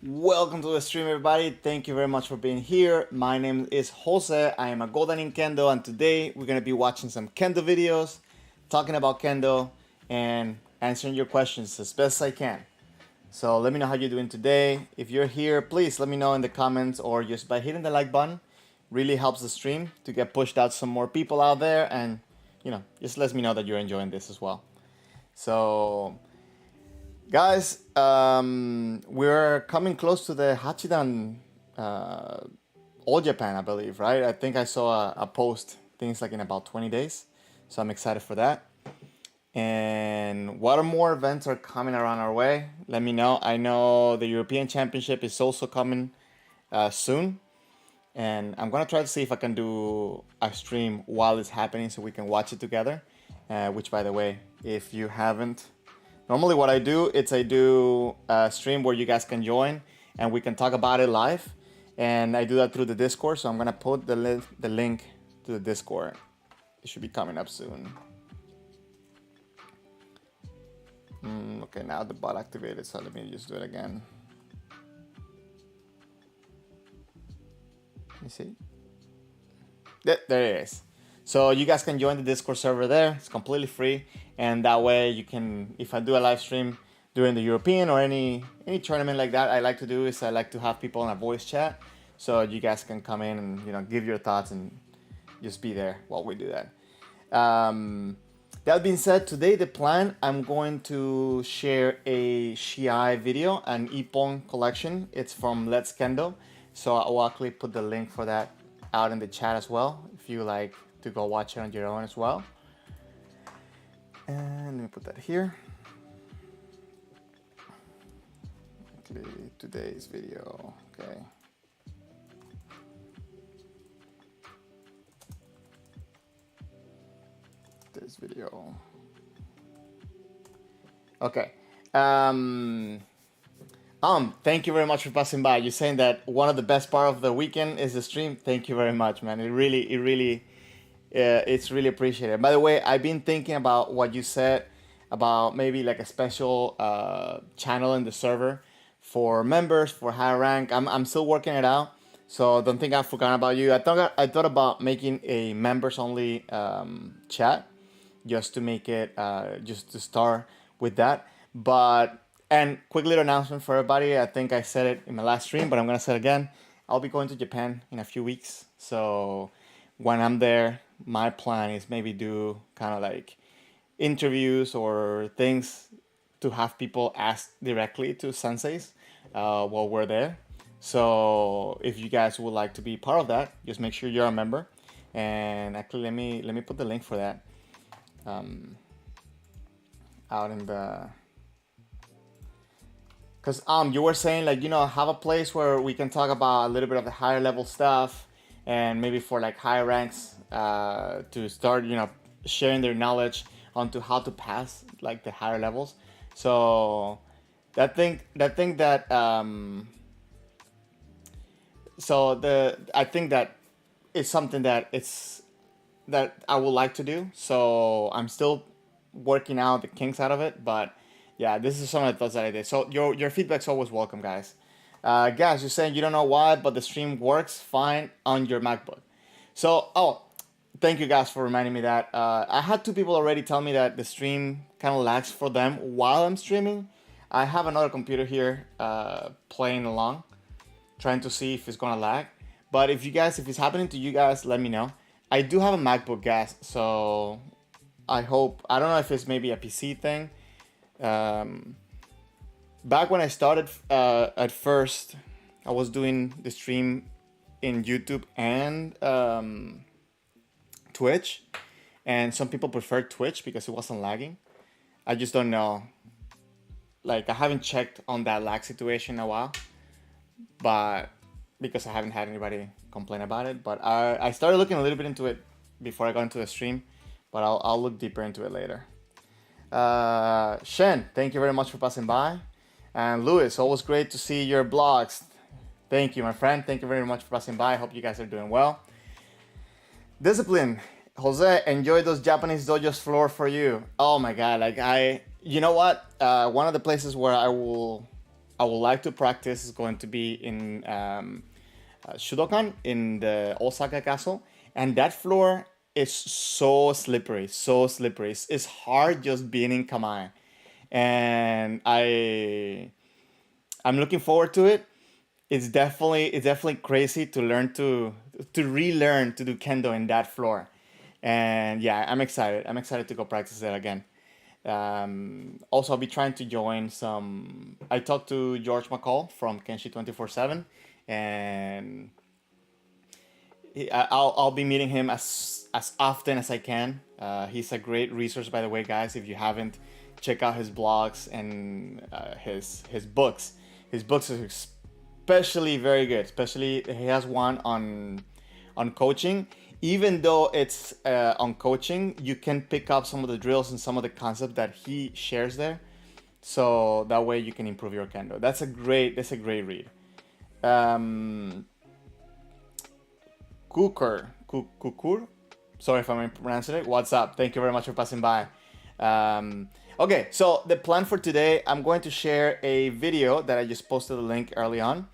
Welcome to the stream, everybody. Thank you very much for being here. My name is Jose. I am a Golden in Kendo, and today we're going to be watching some Kendo videos, talking about Kendo, and answering your questions as best I can. So let me know how you're doing today. If you're here, please let me know in the comments or just by hitting the like button. Really helps the stream to get pushed out some more people out there, and just lets me know that you're enjoying this as well. So guys, we're coming close to the Hachidan All Japan, I believe, right? I think I saw a post, things like in about 20 days. So I'm excited for that. And what more events are coming around our way? Let me know. I know the European Championship is also coming soon. And I'm going to try to see if I can do a stream while it's happening so we can watch it together. Which, by the way, if you haven't, normally what I do is I do a stream where you guys can join and we can talk about it live. And I do that through the Discord. So I'm going to put the link to the Discord. It should be coming up soon. Okay, now the bot activated. So let me just do it again. Let me see. There it is. So you guys can join the Discord server there. It's completely free. And that way you can, if I do a live stream during the European or any tournament like that, I like to do is I like to have people in a voice chat. So you guys can come in and give your thoughts and just be there while we do that. That being said, today the plan, I'm going to share a Shiai video, an Ippon collection. It's from Let's Kendo. So I'll actually put the link for that out in the chat as well, if you like to go watch it on your own as well. And let me put that here. Okay, today's video, okay. This video. Okay. Thank you very much for passing by. You're saying that one of the best part of the weekend is the stream. Thank you very much, man. It's really appreciated. By the way, I've been thinking about what you said about maybe like a special channel in the server for members for high rank. I'm still working it out, so don't think I've forgotten about you. I thought about making a members only chat, just to make it just to start with that. And quick little announcement for everybody. I think I said it in my last stream, but I'm gonna say it again. I'll be going to Japan in a few weeks. So when I'm there, my plan is maybe do kind of like interviews or things to have people ask directly to senseis while we're there. So if you guys would like to be part of that, just make sure you're a member. And actually, let me put the link for that out in the, because you were saying, like, have a place where we can talk about a little bit of the higher level stuff, and maybe for like higher ranks to start sharing their knowledge onto how to pass like the higher levels. So I think that it's something that I would like to do. So I'm still working out the kinks out of it, but yeah, this is some of the thoughts that I did. So your feedback's always welcome, guys. Guys, you're saying you don't know why, but the stream works fine on your MacBook. So, thank you guys for reminding me that. I had two people already tell me that the stream kind of lags for them while I'm streaming. I have another computer here playing along, trying to see if it's gonna lag. But if it's happening to you guys, let me know. I do have a MacBook, guys, so I don't know if it's maybe a PC thing. Back when I started, at first, I was doing the stream in YouTube and Twitch, and some people preferred Twitch because it wasn't lagging. I just don't know. Like, I haven't checked on that lag situation in a while, but because I haven't had anybody complain about it. But I started looking a little bit into it before I got into the stream, but I'll look deeper into it later. Shen, thank you very much for passing by. And Luis, always great to see your blogs. Thank you, my friend. Thank you very much for passing by. I hope you guys are doing well. Discipline. Jose, enjoy those Japanese dojos floor for you. Oh my God. Like, you know what? One of the places where I would like to practice is going to be in Shudokan in the Osaka Castle. And that floor is so slippery, so slippery. It's hard just being in Kamae. And I'm looking forward to it. It's definitely crazy to relearn to do kendo in that floor. And yeah, I'm excited. I'm excited to go practice it again. Also, I'll be trying to join some. I talked to George McCall from Kenshi 24/7, and I'll be meeting him as often as I can. He's a great resource, by the way, guys. If you haven't, check out his blogs and his books. His books are especially very good. Especially he has one on coaching. Even though it's on coaching, you can pick up some of the drills and some of the concepts that he shares there. So that way you can improve your kendo. That's a great read. Kukur. Sorry if I'm pronouncing it. What's up? Thank you very much for passing by. Okay, so the plan for today, I'm going to share a video that I just posted the link early on.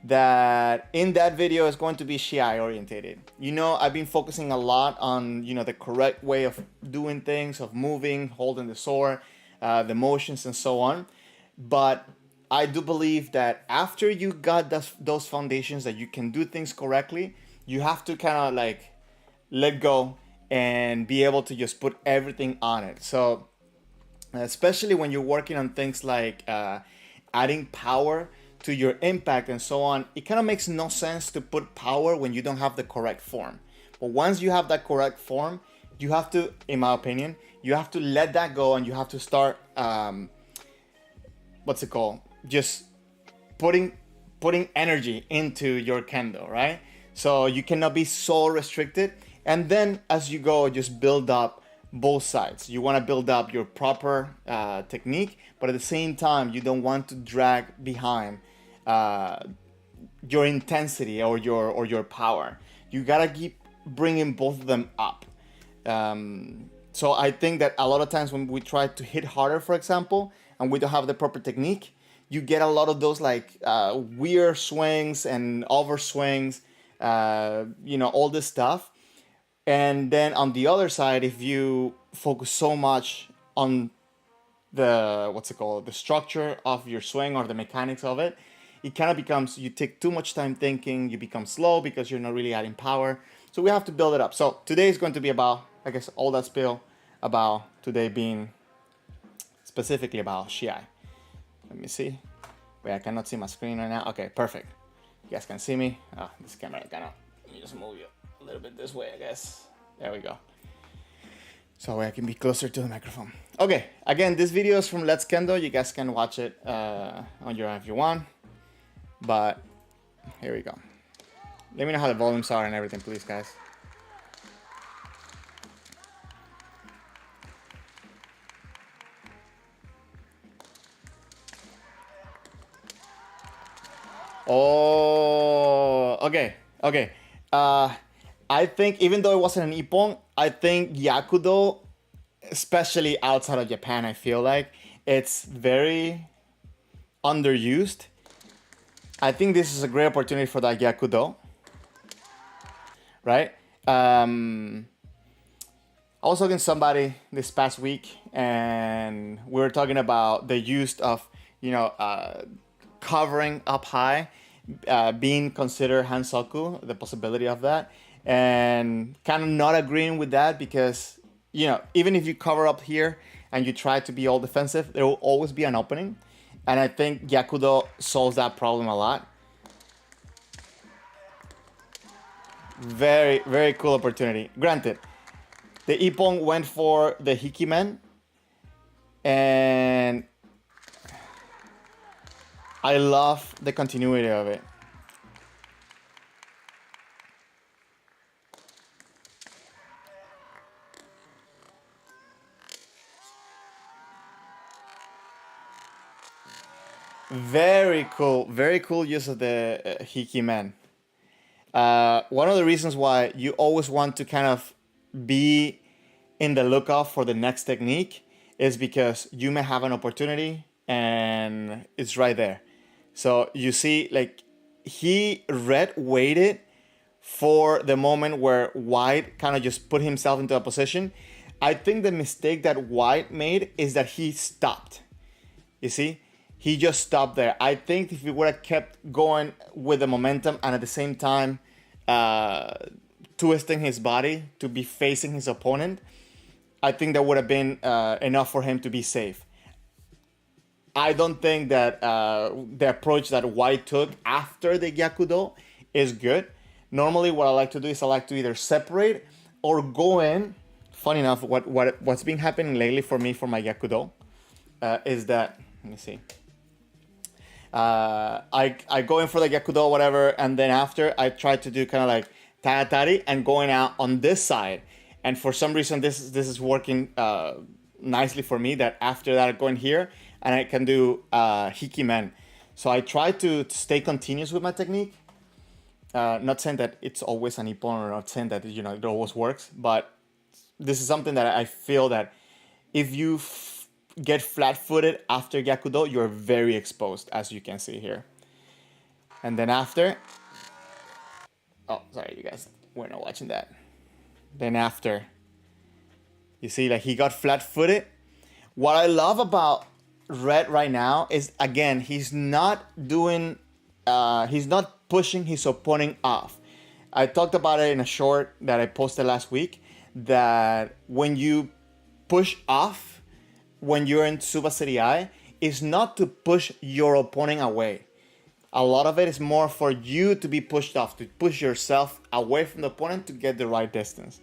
That in that video is going to be Shiai orientated. I've been focusing a lot on, the correct way of doing things, of moving, holding the sword, the motions and so on. But I do believe that after you got those foundations that you can do things correctly, you have to kind of like let go and be able to just put everything on it. So especially when you're working on things like adding power to your impact and so on, it kind of makes no sense to put power when you don't have the correct form. But once you have that correct form, you have to, in my opinion, you have to let that go and you have to start, just putting energy into your kendo, right? So you cannot be so restricted. And then as you go, just build up both sides. You want to build up your proper technique, but at the same time, you don't want to drag behind your intensity or your power. You gotta keep bringing both of them up. So I think that a lot of times when we try to hit harder, for example, and we don't have the proper technique, you get a lot of those like weird swings and over swings, all this stuff. And then on the other side, if you focus so much on the structure of your swing or the mechanics of it, it kind of becomes, you take too much time thinking, you become slow because you're not really adding power. So we have to build it up. So today is going to be about, I guess, all that spill about today being specifically about Shiai. Let me see. Wait, I cannot see my screen right now. Okay, perfect. You guys can see me. Oh, this camera kind of, let me just move you a little bit this way, I guess. There we go. So I can be closer to the microphone. Okay, again, this video is from Let's Kendo. You guys can watch it on your own if you want. But here we go. Let me know how the volumes are and everything, please, guys. Oh, okay, okay. I think even though it wasn't an ippon, I think Yakudo, especially outside of Japan, I feel like it's very underused. I think this is a great opportunity for that Yakudo, right? I was talking to somebody this past week, and we were talking about the use of, covering up high, being considered hansoku, the possibility of that, and kind of not agreeing with that because, even if you cover up here and you try to be all defensive, there will always be an opening. And I think Yakudo solves that problem a lot. Very, very cool opportunity. Granted, the ippon went for the hikimen, and I love the continuity of it. Very cool use of the hikimen. One of the reasons why you always want to kind of be in the lookout for the next technique is because you may have an opportunity and it's right there. So you see, like, red waited for the moment where white kind of just put himself into a position. I think the mistake that white made is that he stopped. You see, he just stopped there. I think if he would have kept going with the momentum and at the same time twisting his body to be facing his opponent, I think that would have been enough for him to be safe. I don't think that the approach that white took after the Yakudo is good. Normally what I like to do is I like to either separate or go in. Funny enough, what's been happening lately for me for my Yakudo is that, let me see. I go in for the Yakudo, whatever, and then after I try to do kind of like Taatari and going out on this side. And for some reason, this is working nicely for me, that after that I go in here and I can do Hikimen. So I try to stay continuous with my technique. Not saying that it's always an ippon, or not saying that it always works, but this is something that I feel that if you get flat-footed after Yakudo, you're very exposed, as you can see here. And then after, oh, sorry, you guys were not watching that. Then after, you see, like, he got flat-footed. What I love about red right now is, again, he's not pushing his opponent off. I talked about it in a short that I posted last week, that when you push off, when you're in Tsuba Serie, is not to push your opponent away. A lot of it is more for you to be pushed off, to push yourself away from the opponent to get the right distance.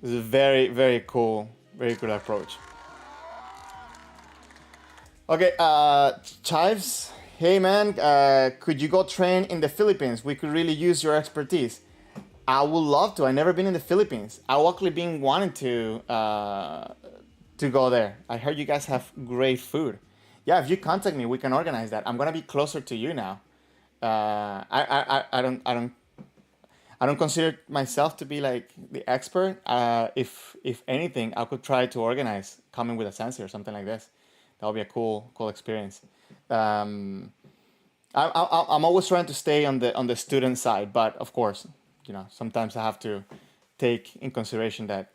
It's a very, very cool approach. Okay, Chives, hey man, could you go train in the Philippines? We could really use your expertise. I would love to. I've never been in the Philippines. I've actually been wanting to go there. I heard you guys have great food. Yeah, if you contact me, we can organize that. I'm gonna be closer to you now. I don't consider myself to be like the expert. If anything, I could try to organize coming with a sensei or something like this. That would be a cool experience. I'm always trying to stay on the student side, but of course, sometimes I have to take in consideration that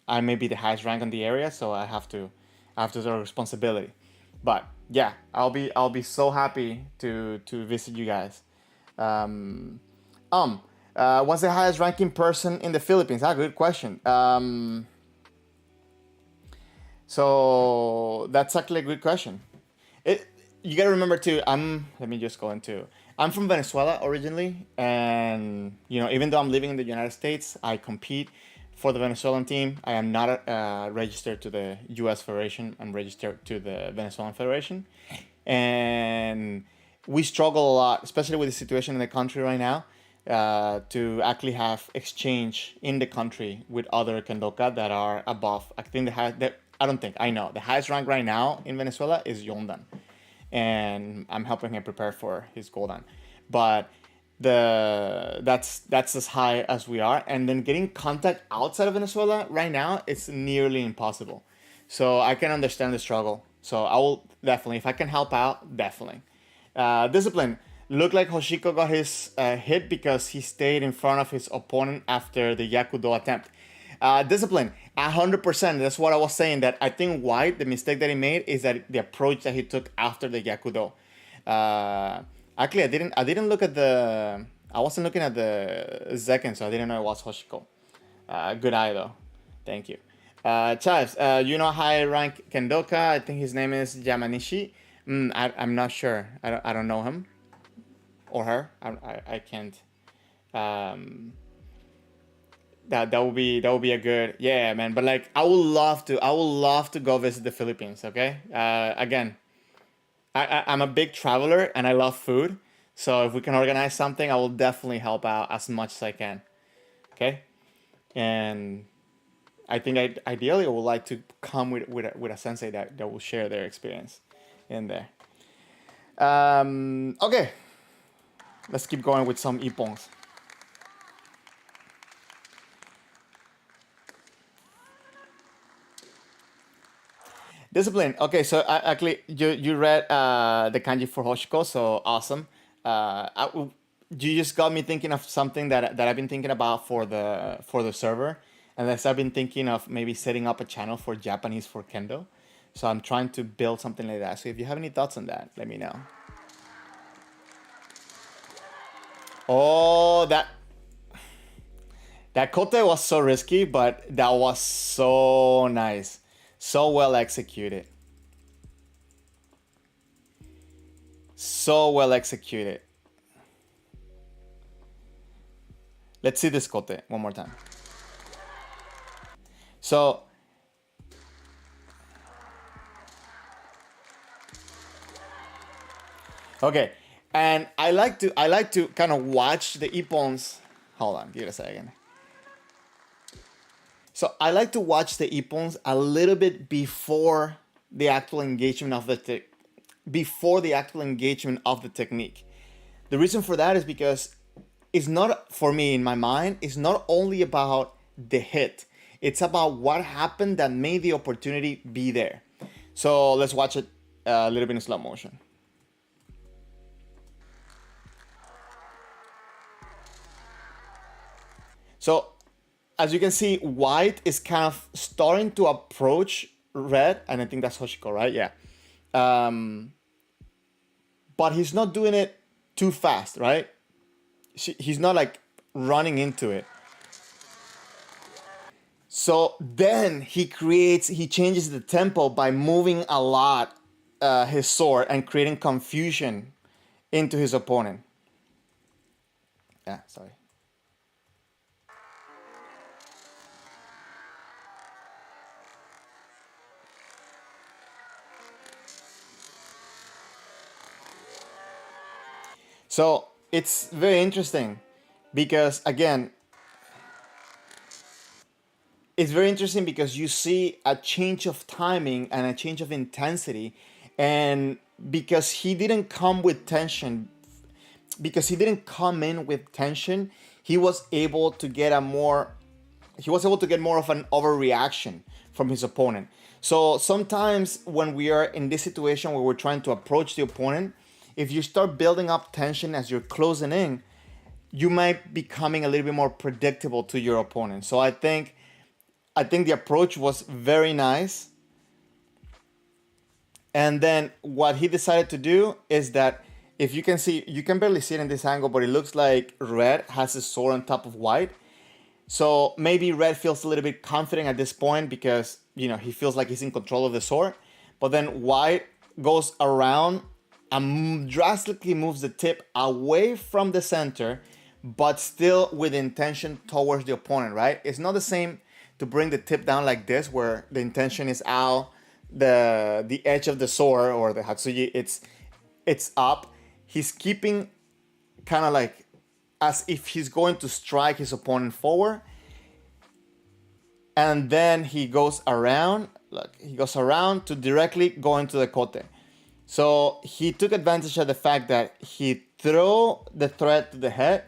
I may be the highest rank in the area, so I have to take responsibility. But yeah, I'll be so happy to visit you guys. What's the highest ranking person in the Philippines? Good question. So that's actually a good question. It, you gotta remember too. Let me just go into. I'm from Venezuela originally, and even though I'm living in the United States, I compete for the Venezuelan team. I am not registered to the U.S. Federation. I'm registered to the Venezuelan Federation, and we struggle a lot, especially with the situation in the country right now, to actually have exchange in the country with other kendoka that are above. I think I don't think I know the highest rank right now in Venezuela is Yondan, and I'm helping him prepare for his Goldan. But that's as high as we are, and then getting contact outside of Venezuela right now it's nearly impossible. So I can understand the struggle. So I will definitely, if I can help out, definitely. Discipline. Looked like Hoshiko got his hit because he stayed in front of his opponent after the Yakudo attempt. Discipline, 100%. That's what I was saying. That I think White, the mistake that he made is that the approach that he took after the Yakudo. Actually, I didn't look at the. I wasn't looking at the Zekken, so I didn't know it was Hoshiko. Good eye though. Thank you. Chives, high rank Kendoka. I think his name is Yamanishi. I'm not sure. I don't know him or her. I can't. That would be a good, yeah, man. But like I would love to go visit the Philippines. Okay. Again, I'm a big traveler and I love food. So if we can organize something, I will definitely help out as much as I can. Okay. And I think ideally I would like to come with a sensei that will share their experience in there. Okay, let's keep going with some ippongs. Discipline. Okay, so actually you read the kanji for Hoshiko, so awesome. You just got me thinking of something that I've been thinking about for the server, and as I've been thinking of maybe setting up a channel for Japanese for Kendo. So I'm trying to build something like that. So if you have any thoughts on that, let me know. Oh, that kote was so risky, but that was so nice. So well executed. So well executed. Let's see this kote one more time. So okay, and I like to kind of watch the ippons. Hold on, give it a second. So I like to watch the ippons a little bit before the actual engagement of before the actual engagement of the technique. The reason for that is because it's not, for me in my mind, it's not only about the hit. It's about what happened that made the opportunity be there. So let's watch it a little bit in slow motion. So as you can see, White is kind of starting to approach Red, and I think that's Hoshiko, right? Yeah. But he's not doing it too fast, right? He's not like running into it. So then he changes the tempo by moving a lot his sword and creating confusion into his opponent. Yeah, sorry. So it's very interesting because again, it's very interesting because you see a change of timing and a change of intensity, and because he didn't come with tension, because he didn't come in with tension, he was able to get more of an overreaction from his opponent. So sometimes when we are in this situation where we're trying to approach the opponent, if you start building up tension as you're closing in, you might be becoming a little bit more predictable to your opponent. So I think the approach was very nice. And then what he decided to do is that, if you can see, you can barely see it in this angle, but it looks like Red has his sword on top of White. So maybe Red feels a little bit confident at this point because he feels like he's in control of the sword. But then White goes around and drastically moves the tip away from the center, but still with intention towards the opponent, right? It's not the same to bring the tip down like this, where the intention is out the edge of the sword or the Hatsugi, it's up. He's keeping kind of like as if he's going to strike his opponent forward. And then he goes around, look, he goes around to directly go into the kote. So he took advantage of the fact that he threw the threat to the head.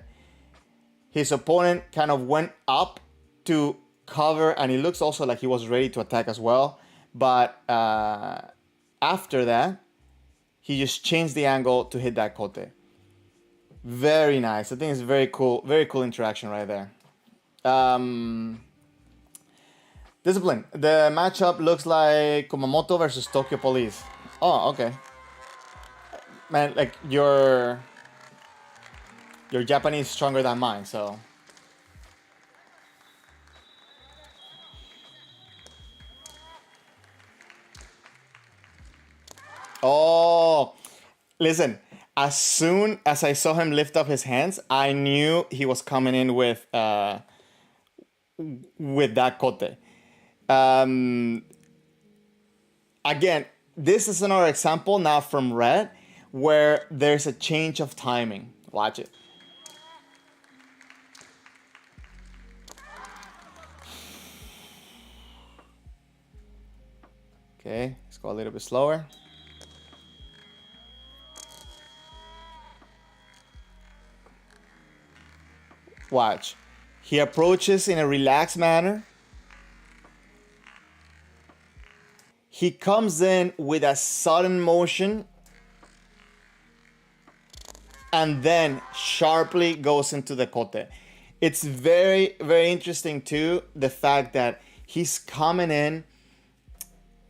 His opponent kind of went up to cover, and it looks also like he was ready to attack as well. But after that, he just changed the angle to hit that kote. Very nice. I think it's very cool interaction right there. Discipline. The matchup looks like Kumamoto versus Tokyo Police. Oh, okay. Man, like your Japanese is stronger than mine, so. Oh, listen. As soon as I saw him lift up his hands, I knew he was coming in with that kote. Again, this is another example now from Red where there's a change of timing. Watch it. Okay, let's go a little bit slower. Watch. He approaches in a relaxed manner. He comes in with a sudden motion and then sharply goes into the kote. It's very, very interesting too, the fact that he's coming in,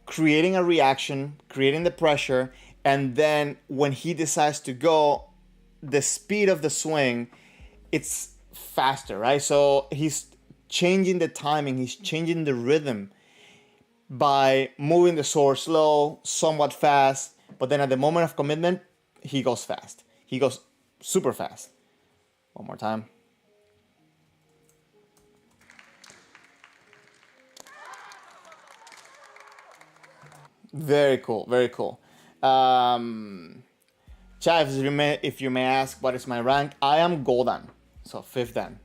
creating a reaction, creating the pressure, and then when he decides to go, the speed of the swing, it's faster, right? So he's changing the timing, he's changing the rhythm by moving the sword slow, somewhat fast, but then at the moment of commitment, he goes fast. He goes super fast. One more time. Very cool, very cool. Chav, if you may ask, what is my rank? I am Golden, so 5th dan.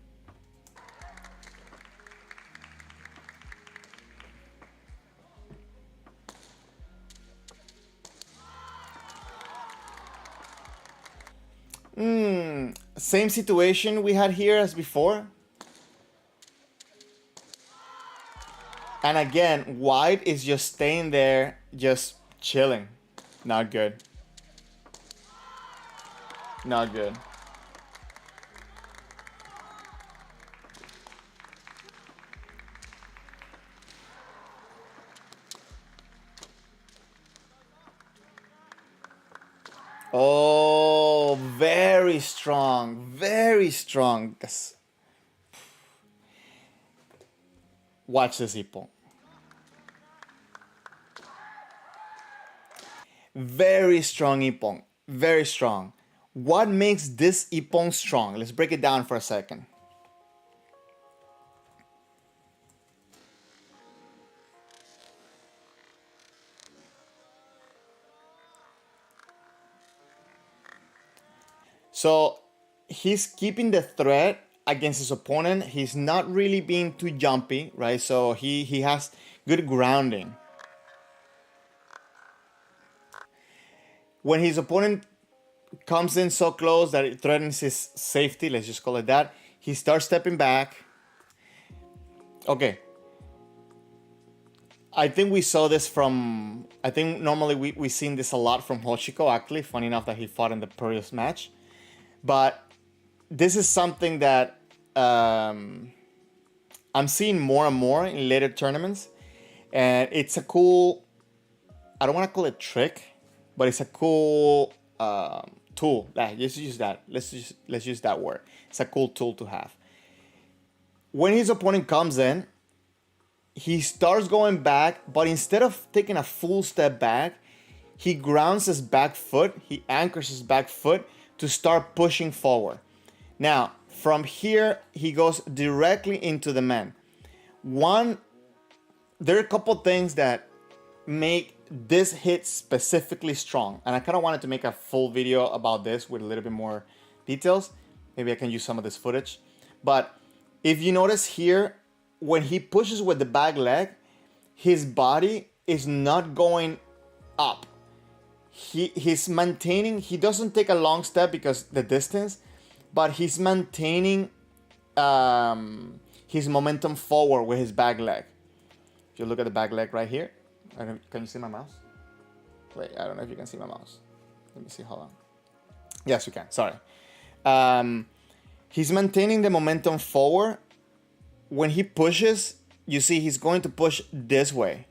Same situation we had here as before. And again, White is just staying there, just chilling. Not good. Not good. Oh, very strong. Very strong. Watch this, Ippon. Very strong Ippon. Very strong. What makes this Ippon strong? Let's break it down for a second. So he's keeping the threat against his opponent. He's not really being too jumpy, right? So he has good grounding. When his opponent comes in so close that it threatens his safety, let's just call it that, he starts stepping back. Okay. I think we saw this from, I think normally we've seen this a lot from Hoshiko, actually. Funny enough that he fought in the previous match. But this is something that I'm seeing more and more in later tournaments. And it's a cool, I don't want to call it trick, but it's a cool tool. Let's use that. Let's use that word. It's a cool tool to have. When his opponent comes in, he starts going back, but instead of taking a full step back, he grounds his back foot, he anchors his back foot to start pushing forward. Now, from here, he goes directly into the man. There are a couple things that make this hit specifically strong, and I kind of wanted to make a full video about this with a little bit more details. Maybe I can use some of this footage. But if you notice here, when he pushes with the back leg, his body is not going up. He's maintaining, he doesn't take a long step because the distance, but he's maintaining his momentum forward with his back leg. If you look at the back leg right here, can you see my mouse? Wait, I don't know if you can see my mouse. Let me see, hold on. Yes, you can, sorry. He's maintaining the momentum forward. When he pushes, you see he's going to push this way,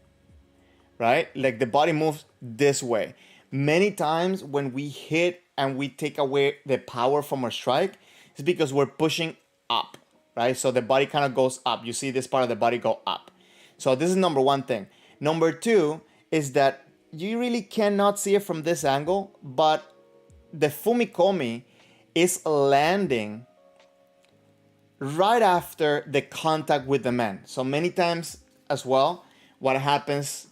right? Like the body moves this way. Many times when we hit and we take away the power from our strike, it's because we're pushing up, right? So the body kind of goes up. You see this part of the body go up. So this is number one thing. Number two is that you really cannot see it from this angle, but the fumikomi is landing right after the contact with the man. So many times as well, what happens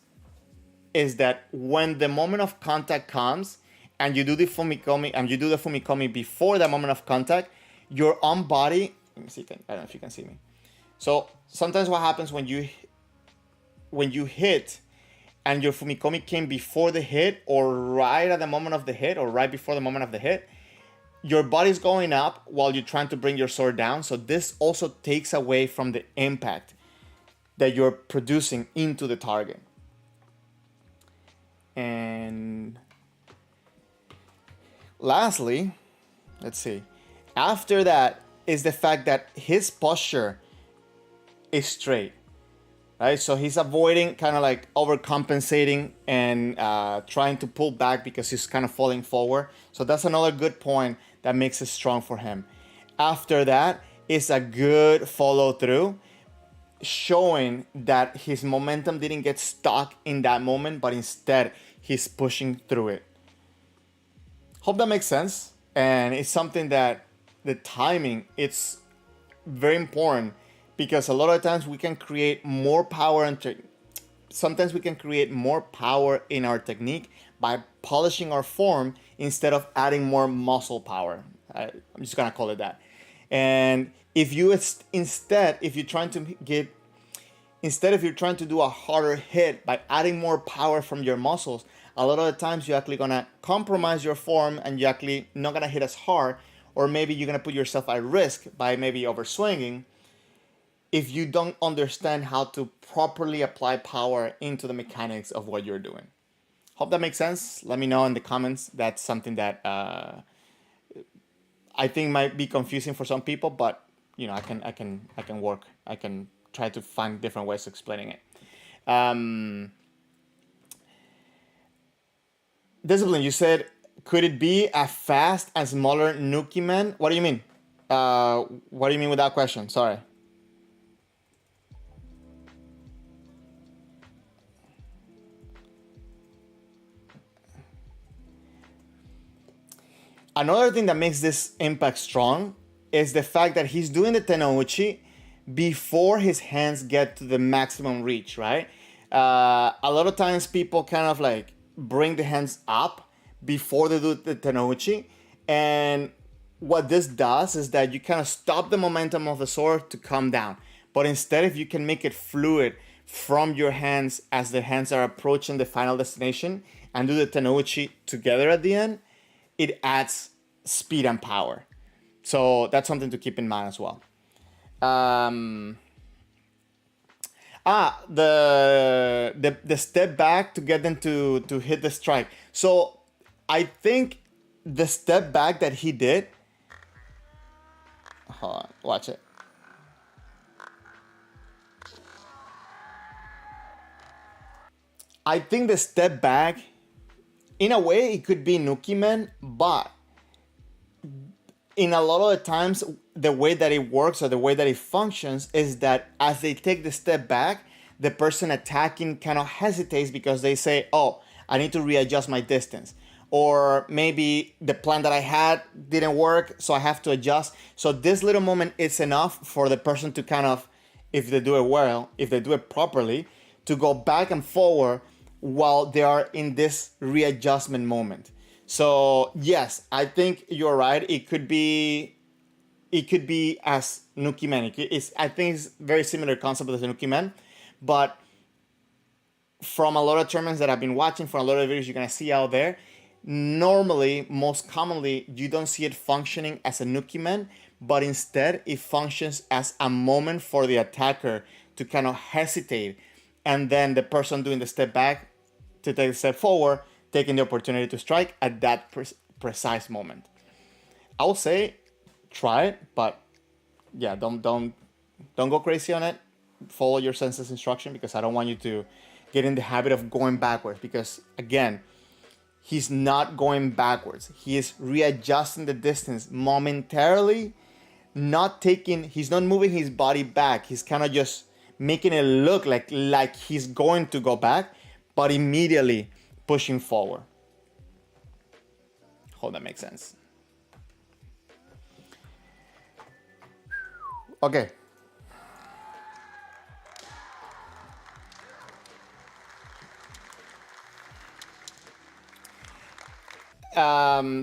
is that when the moment of contact comes and you do the fumikomi before the moment of contact, your own body, let me see, I don't know if you can see me. So sometimes what happens when you hit and your fumikomi came before the hit or right at the moment of the hit or right before the moment of the hit, your body's going up while you're trying to bring your sword down. So this also takes away from the impact that you're producing into the target. And lastly, let's see. After that is the fact that his posture is straight, right? So he's avoiding kind of like overcompensating and trying to pull back because he's kind of falling forward. So that's another good point that makes it strong for him. After that is a good follow through, showing that his momentum didn't get stuck in that moment, but instead he's pushing through it. Hope that makes sense. And it's something that the timing, it's very important because a lot of times we can create more power sometimes we can create more power in our technique by polishing our form instead of adding more muscle power. I'm just gonna call it that. And if you're trying to do a harder hit by adding more power from your muscles, a lot of the times you're actually gonna compromise your form and you're actually not gonna hit as hard, or maybe you're gonna put yourself at risk by maybe overswinging if you don't understand how to properly apply power into the mechanics of what you're doing. Hope that makes sense. Let me know in the comments. That's something that I think might be confusing for some people, but you know, I can try to find different ways of explaining it. Discipline, you said, could it be a fast and smaller Nuki man? What do you mean? What do you mean with that question? Sorry. Another thing that makes this impact strong is the fact that he's doing the tenouchi before his hands get to the maximum reach, right? A lot of times people kind of like bring the hands up before they do the tenouchi. And what this does is that you kind of stop the momentum of the sword to come down. But instead, if you can make it fluid from your hands as the hands are approaching the final destination and do the tenouchi together at the end, it adds speed and power. So that's something to keep in mind as well. The step back to get them to hit the strike. So I think the step back that he did, hold on, watch it. I think the step back, in a way, it could be Nukimen, but in a lot of the times, the way that it works or the way that it functions is that as they take the step back, the person attacking kind of hesitates because they say, oh, I need to readjust my distance. Or maybe the plan that I had didn't work, so I have to adjust. So this little moment is enough for the person to kind of, if they do it well, if they do it properly, to go back and forward while they are in this readjustment moment. So yes, I think you're right. It could be as Nuki Men. I think it's very similar concept as Nuki Men, but from a lot of tournaments that I've been watching, from a lot of videos you're gonna see out there, normally, most commonly, you don't see it functioning as a Nuki Men, but instead it functions as a moment for the attacker to kind of hesitate, and then the person doing the step back to take a step forward, taking the opportunity to strike at that precise moment. I would say try it, but yeah, don't go crazy on it. Follow your senses instruction, because I don't want you to get in the habit of going backwards, because again, he's not going backwards. He is readjusting the distance momentarily, he's not moving his body back. He's kind of just making it look like he's going to go back, but immediately pushing forward. Hope that makes sense. Okay.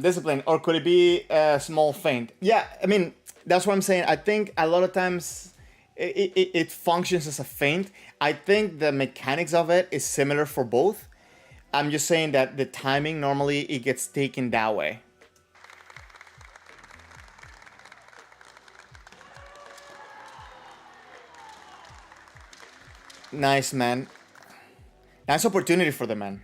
Discipline, or could it be a small feint? Yeah, I mean, that's what I'm saying. I think a lot of times it functions as a feint. I think the mechanics of it is similar for both. I'm just saying that the timing, normally it gets taken that way. Nice, man. Nice opportunity for the man.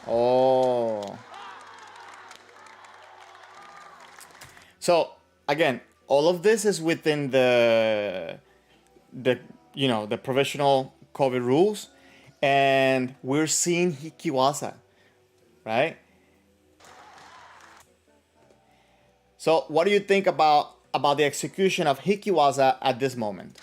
Oh. So again, all of this is within the the professional COVID rules, and we're seeing Hikiwasa, right? So what do you think about the execution of Hikiwasa at this moment?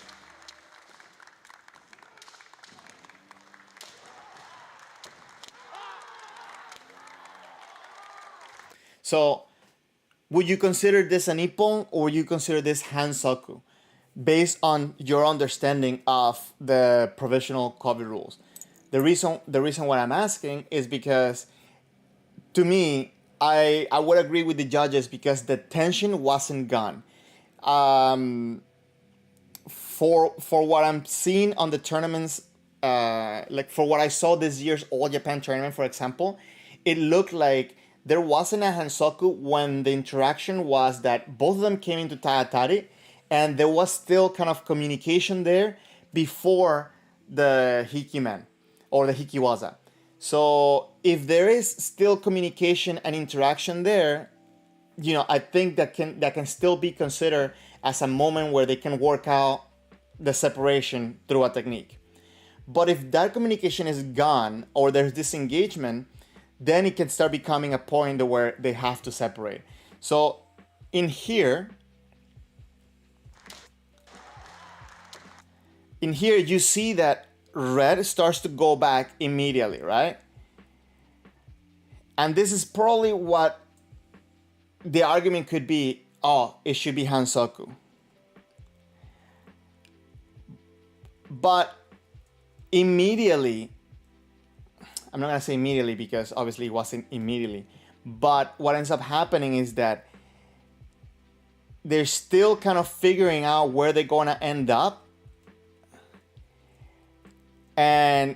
So would you consider this an ippon, or would you consider this hansoku, based on your understanding of the provisional COVID rules? The reason why I'm asking is because, to me, I would agree with the judges, because the tension wasn't gone. For what I'm seeing on the tournaments, like for what I saw this year's All Japan tournament, for example, it looked like there wasn't a Hansoku when the interaction was that both of them came into Taatari, and there was still kind of communication there before the Hikimen or the Hikiwaza. So if there is still communication and interaction there, I think that can still be considered as a moment where they can work out the separation through a technique. But if that communication is gone, or there's disengagement, then it can start becoming a point where they have to separate. So in here you see that red starts to go back immediately, right? And this is probably what the argument could be. Oh, it should be Hansoku. But immediately, I'm not going to say immediately, because obviously it wasn't immediately, but what ends up happening is that they're still kind of figuring out where they're going to end up. And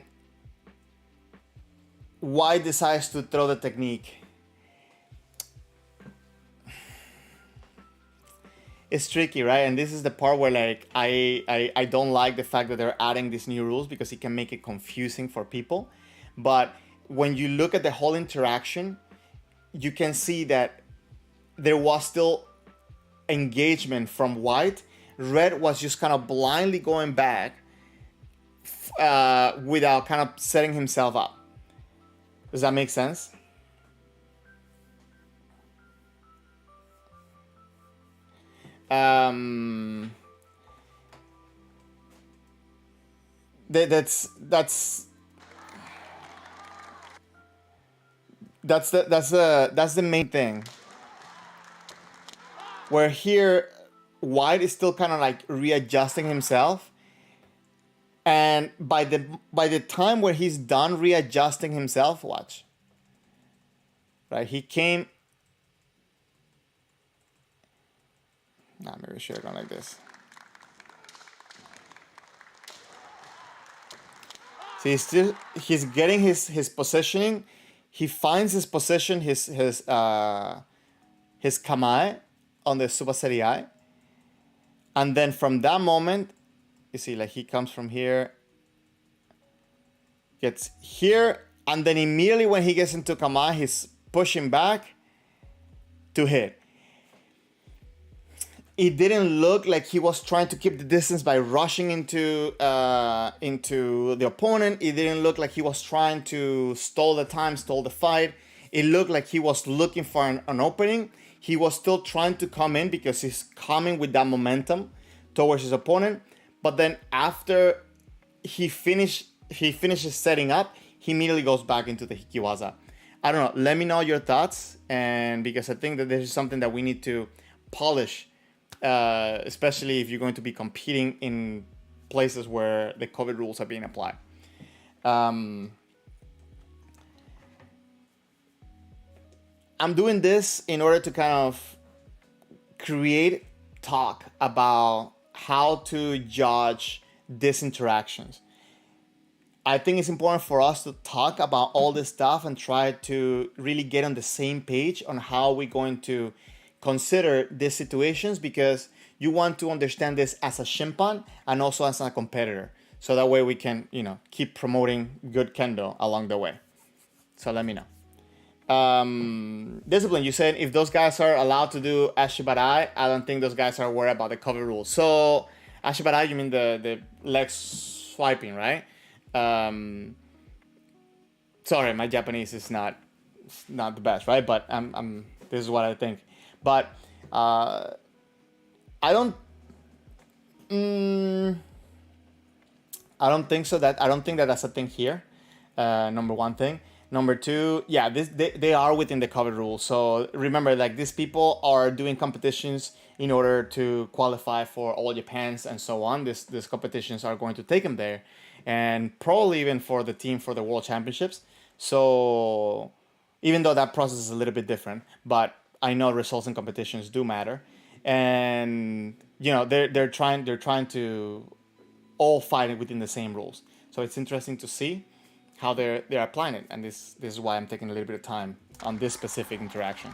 White decides to throw the technique. It's tricky, right? And this is the part where, like, I don't like the fact that they're adding these new rules, because it can make it confusing for people. But when you look at the whole interaction, you can see that there was still engagement from White. Red was just kind of blindly going back without kind of setting himself up. Does that make sense? um, that's that's the main thing. Where here, White is still kind of like readjusting himself, and by the time where he's done readjusting himself, watch. Right, he came. Nah, maybe I should have gone like this. So he's getting his positioning. He finds his position, his kamae on the Super Serie, and then from that moment, you see, like he comes from here, gets here, and then immediately when he gets into kamae, he's pushing back to hit. It didn't look like he was trying to keep the distance by rushing into the opponent. It didn't look like he was trying to stall the time, stall the fight. It looked like he was looking for an opening. He was still trying to come in because he's coming with that momentum towards his opponent. But then after he finishes setting up, he immediately goes back into the hikiwaza. I don't know. Let me know your thoughts, and because I think that this is something that we need to polish. Especially if you're going to be competing in places where the COVID rules are being applied. I'm doing this in order to kind of create talk about how to judge these interactions. I think it's important for us to talk about all this stuff and try to really get on the same page on how we're going to consider these situations, because you want to understand this as a shimpan and also as a competitor. So that way we can, keep promoting good kendo along the way. So let me know. Discipline, you said if those guys are allowed to do ashibarai, I don't think those guys are worried about the cover rules. So ashibarai, you mean the leg swiping, right? Sorry, my Japanese is not the best, right? But this is what I think. But I don't think so. I don't think that that's a thing here. Number one thing. Number two, yeah, they are within the COVID rules. So remember, like, these people are doing competitions in order to qualify for All Japans and so on. These competitions are going to take them there, and probably even for the team for the World Championships. So even though that process is a little bit different, but I know results in competitions do matter, and they're trying to all fight within the same rules. So it's interesting to see how they're applying it, and this is why I'm taking a little bit of time on this specific interaction.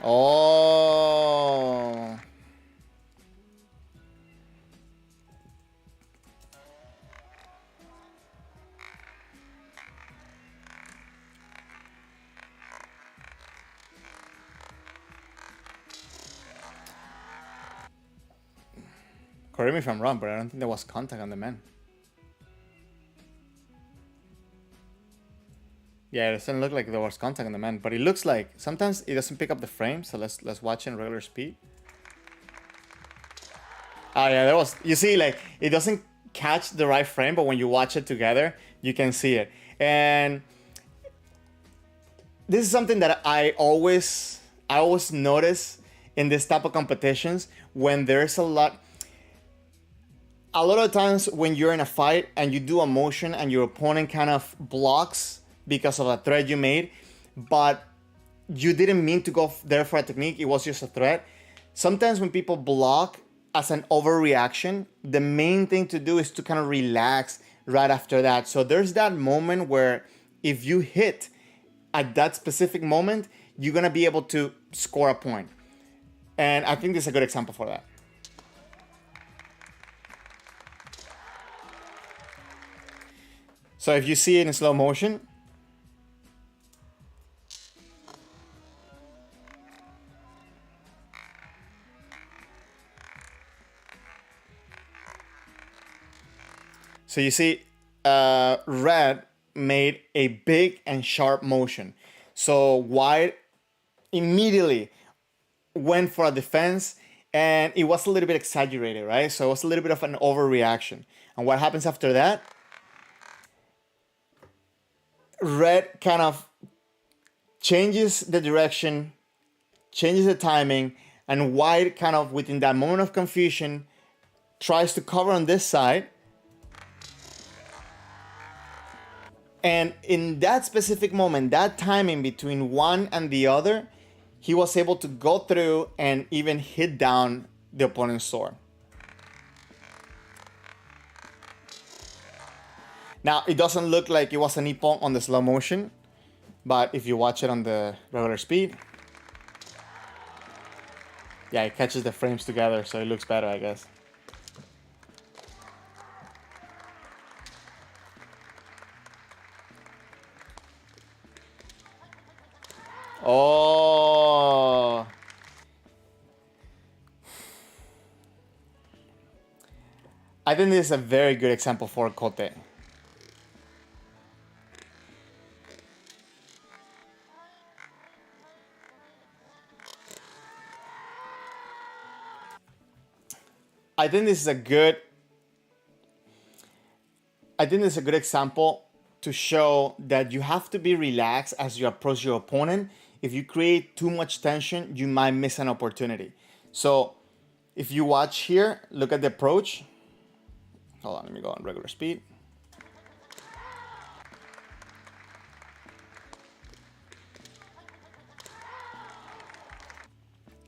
Oh. Correct me if I'm wrong, but I don't think there was contact on the man. Yeah, it doesn't look like there was contact on the man, but it looks like sometimes it doesn't pick up the frame. So let's watch in regular speed. Oh yeah, there was. You see, like, it doesn't catch the right frame, but when you watch it together, you can see it. And this is something that I always notice in this type of competitions when there's a lot of times when you're in a fight and you do a motion and your opponent kind of blocks because of a threat you made, but you didn't mean to go there for a technique, it was just a threat. Sometimes when people block as an overreaction, the main thing to do is to kind of relax right after that. So there's that moment where if you hit at that specific moment, you're gonna be able to score a point. And I think this is a good example for that. So if you see it in slow motion, so you see Red made a big and sharp motion. So White immediately went for a defense, and it was a little bit exaggerated, right? So it was a little bit of an overreaction. And what happens after that? Red kind of changes the direction, changes the timing, and White kind of, within that moment of confusion, tries to cover on this side. And in that specific moment, that timing between one and the other, he was able to go through and even hit down the opponent's sword. Now, it doesn't look like it was an ippon on the slow motion, but if you watch it on the regular speed, yeah, it catches the frames together, so it looks better, I guess. Oh. I think this is a very good example for kote. I think this is a good example to show that you have to be relaxed as you approach your opponent. If you create too much tension, you might miss an opportunity. So if you watch here, look at the approach. Hold on, let me go on regular speed.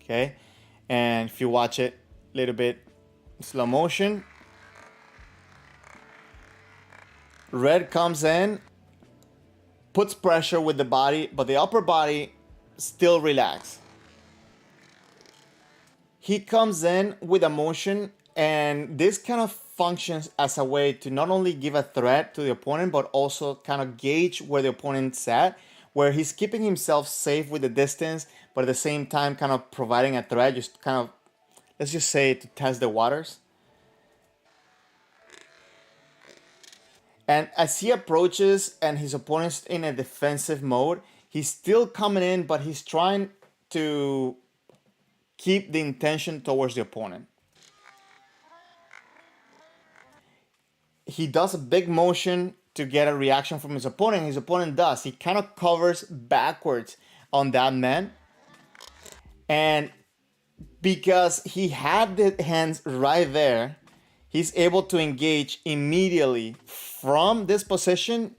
Okay, and if you watch it a little bit slow motion, Red comes in, puts pressure with the body, but the upper body still relaxed. He comes in with a motion, and this kind of functions as a way to not only give a threat to the opponent, but also kind of gauge where the opponent's at, where he's keeping himself safe with the distance, but at the same time kind of providing a threat, just kind of, let's just say, to test the waters. And as he approaches and his opponent's in a defensive mode, he's still coming in, but he's trying to keep the intention towards the opponent. He does a big motion to get a reaction from his opponent. His opponent does. He kind of covers backwards on that man. And because he had the hands right there, he's able to engage immediately from this position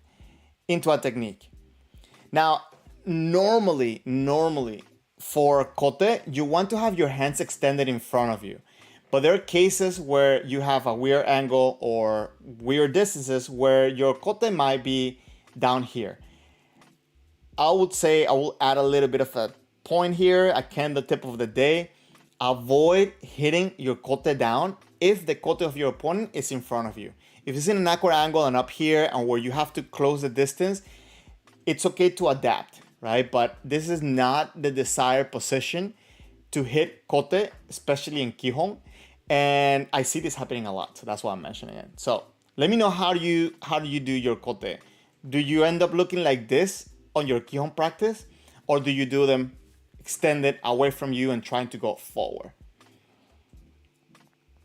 into a technique. Now, normally, for kote, you want to have your hands extended in front of you. But there are cases where you have a weird angle or weird distances where your kote might be down here. I would say I will add a little bit of a point here, a Kendo tip of the day. Avoid hitting your kote down if the kote of your opponent is in front of you. If it's in an awkward angle and up here and where you have to close the distance, it's okay to adapt, right? But this is not the desired position to hit kote, especially in Kihon. And I see this happening a lot, so that's why I'm mentioning it. So let me know how do you do your kote. Do you end up looking like this on your Kihon practice, or do you do them extended away from you and trying to go forward?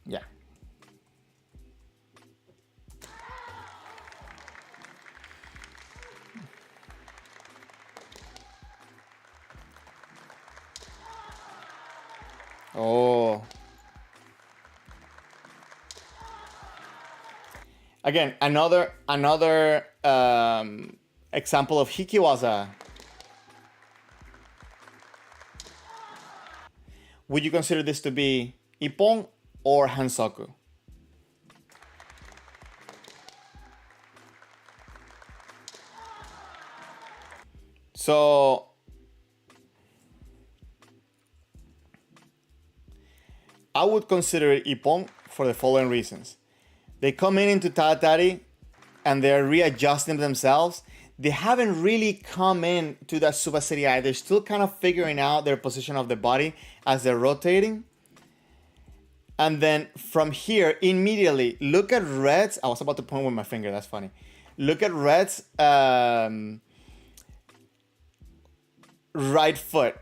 Yeah. Oh. Again, another example of hikiwaza. Would you consider this to be ippon or hansoku? So I would consider it ippon for the following reasons. They come in into tatari and they're readjusting themselves. They haven't really come in to that subaseriai. They're still kind of figuring out their position of the body as they're rotating. And then from here, immediately, look at Red's. I was about to point with my finger. That's funny. Look at Red's right foot,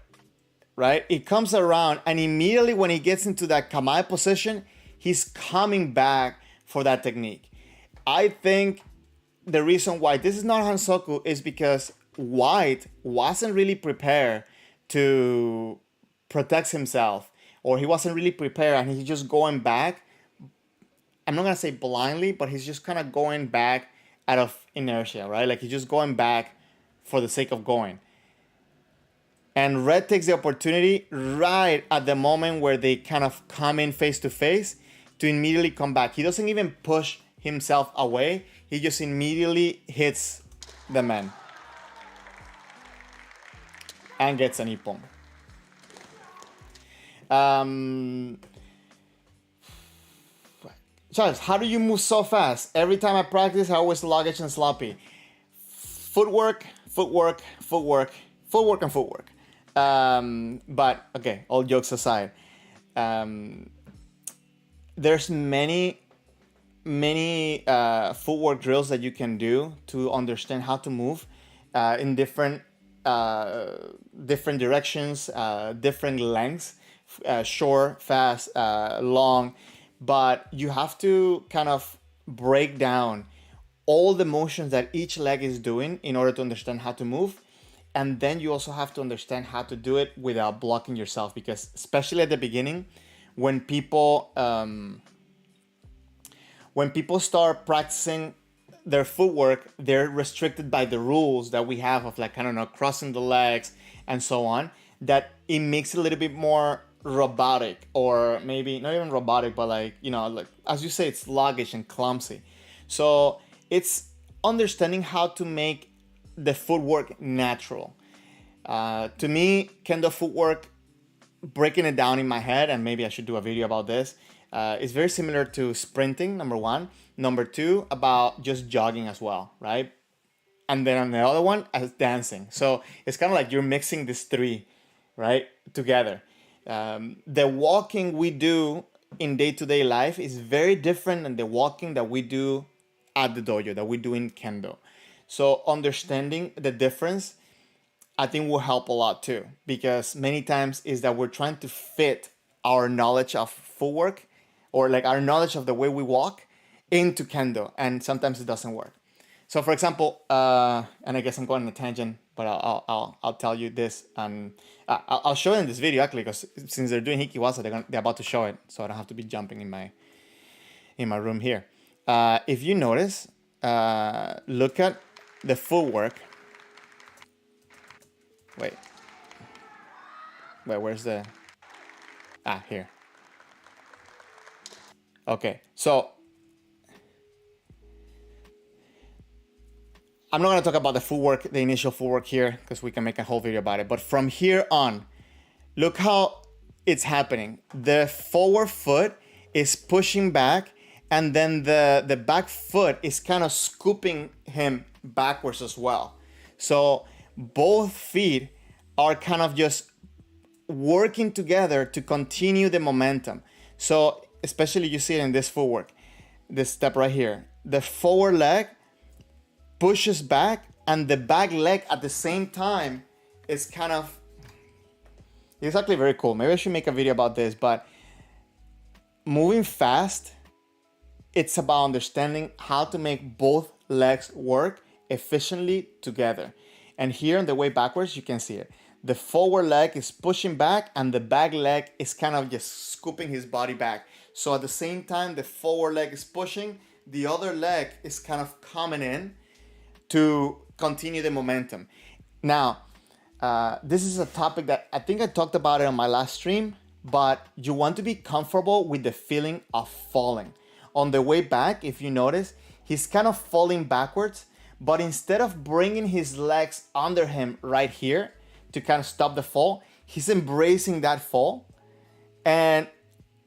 right? It comes around, and immediately when he gets into that kamae position, he's coming back for that technique. I think the reason why this is not Hansoku is because White wasn't really prepared to protect himself, or he wasn't really prepared, and he's just going back. I'm not gonna say blindly, but he's just kind of going back out of inertia, right? Like he's just going back for the sake of going. And Red takes the opportunity right at the moment where they kind of come in face to face to immediately come back. He doesn't even push himself away. He just immediately hits the man and gets an ippon. Charles, how do you move so fast? Every time I practice, I always sluggish and sloppy. Footwork, footwork, footwork, footwork, and footwork. But okay, all jokes aside, there's many footwork drills that you can do to understand how to move in different directions, different lengths, short, fast, long. But you have to kind of break down all the motions that each leg is doing in order to understand how to move. And then you also have to understand how to do it without blocking yourself, because especially at the beginning, when people start practicing their footwork, they're restricted by the rules that we have of, like, I don't know, crossing the legs and so on, that it makes it a little bit more robotic, or maybe not even robotic, but like, you know, like, as you say, it's sluggish and clumsy. So it's understanding how to make the footwork natural. To me, Kendo footwork, breaking it down in my head, and maybe I should do a video about this, is very similar to sprinting, number one. Number two, about just jogging as well, right? And then on the other one, as dancing. So it's kind of like you're mixing these three, right, together. The walking we do in day-to-day life is very different than the walking that we do at the dojo, that we do in Kendo. So understanding the difference, I think, will help a lot too, because many times is that we're trying to fit our knowledge of footwork, or like our knowledge of the way we walk, into Kendo, and sometimes it doesn't work. So for example, and I guess I'm going on a tangent, but I'll tell you this, and I'll show it in this video actually, because since they're doing Hikiwasa, they're about to show it, so I don't have to be jumping in my room here. If you notice, look at the footwork. Wait, where's the... here. Okay, so I'm not going to talk about the footwork, the initial footwork here, because we can make a whole video about it. But from here on, look how it's happening. The forward foot is pushing back, and then the back foot is kind of scooping him backwards as well. So both feet are kind of just working together to continue the momentum. So especially you see it in this footwork, this step right here. The forward leg pushes back, and the back leg at the same time is kind of... It's actually very cool. Maybe I should make a video about this, but moving fast, it's about understanding how to make both legs work efficiently together. And here on the way backwards, you can see it. The forward leg is pushing back, and the back leg is kind of just scooping his body back. So at the same time, the forward leg is pushing, the other leg is kind of coming in to continue the momentum. Now, this is a topic that I think I talked about it on my last stream, but you want to be comfortable with the feeling of falling. On the way back, if you notice, he's kind of falling backwards, but instead of bringing his legs under him right here to kind of stop the fall, he's embracing that fall and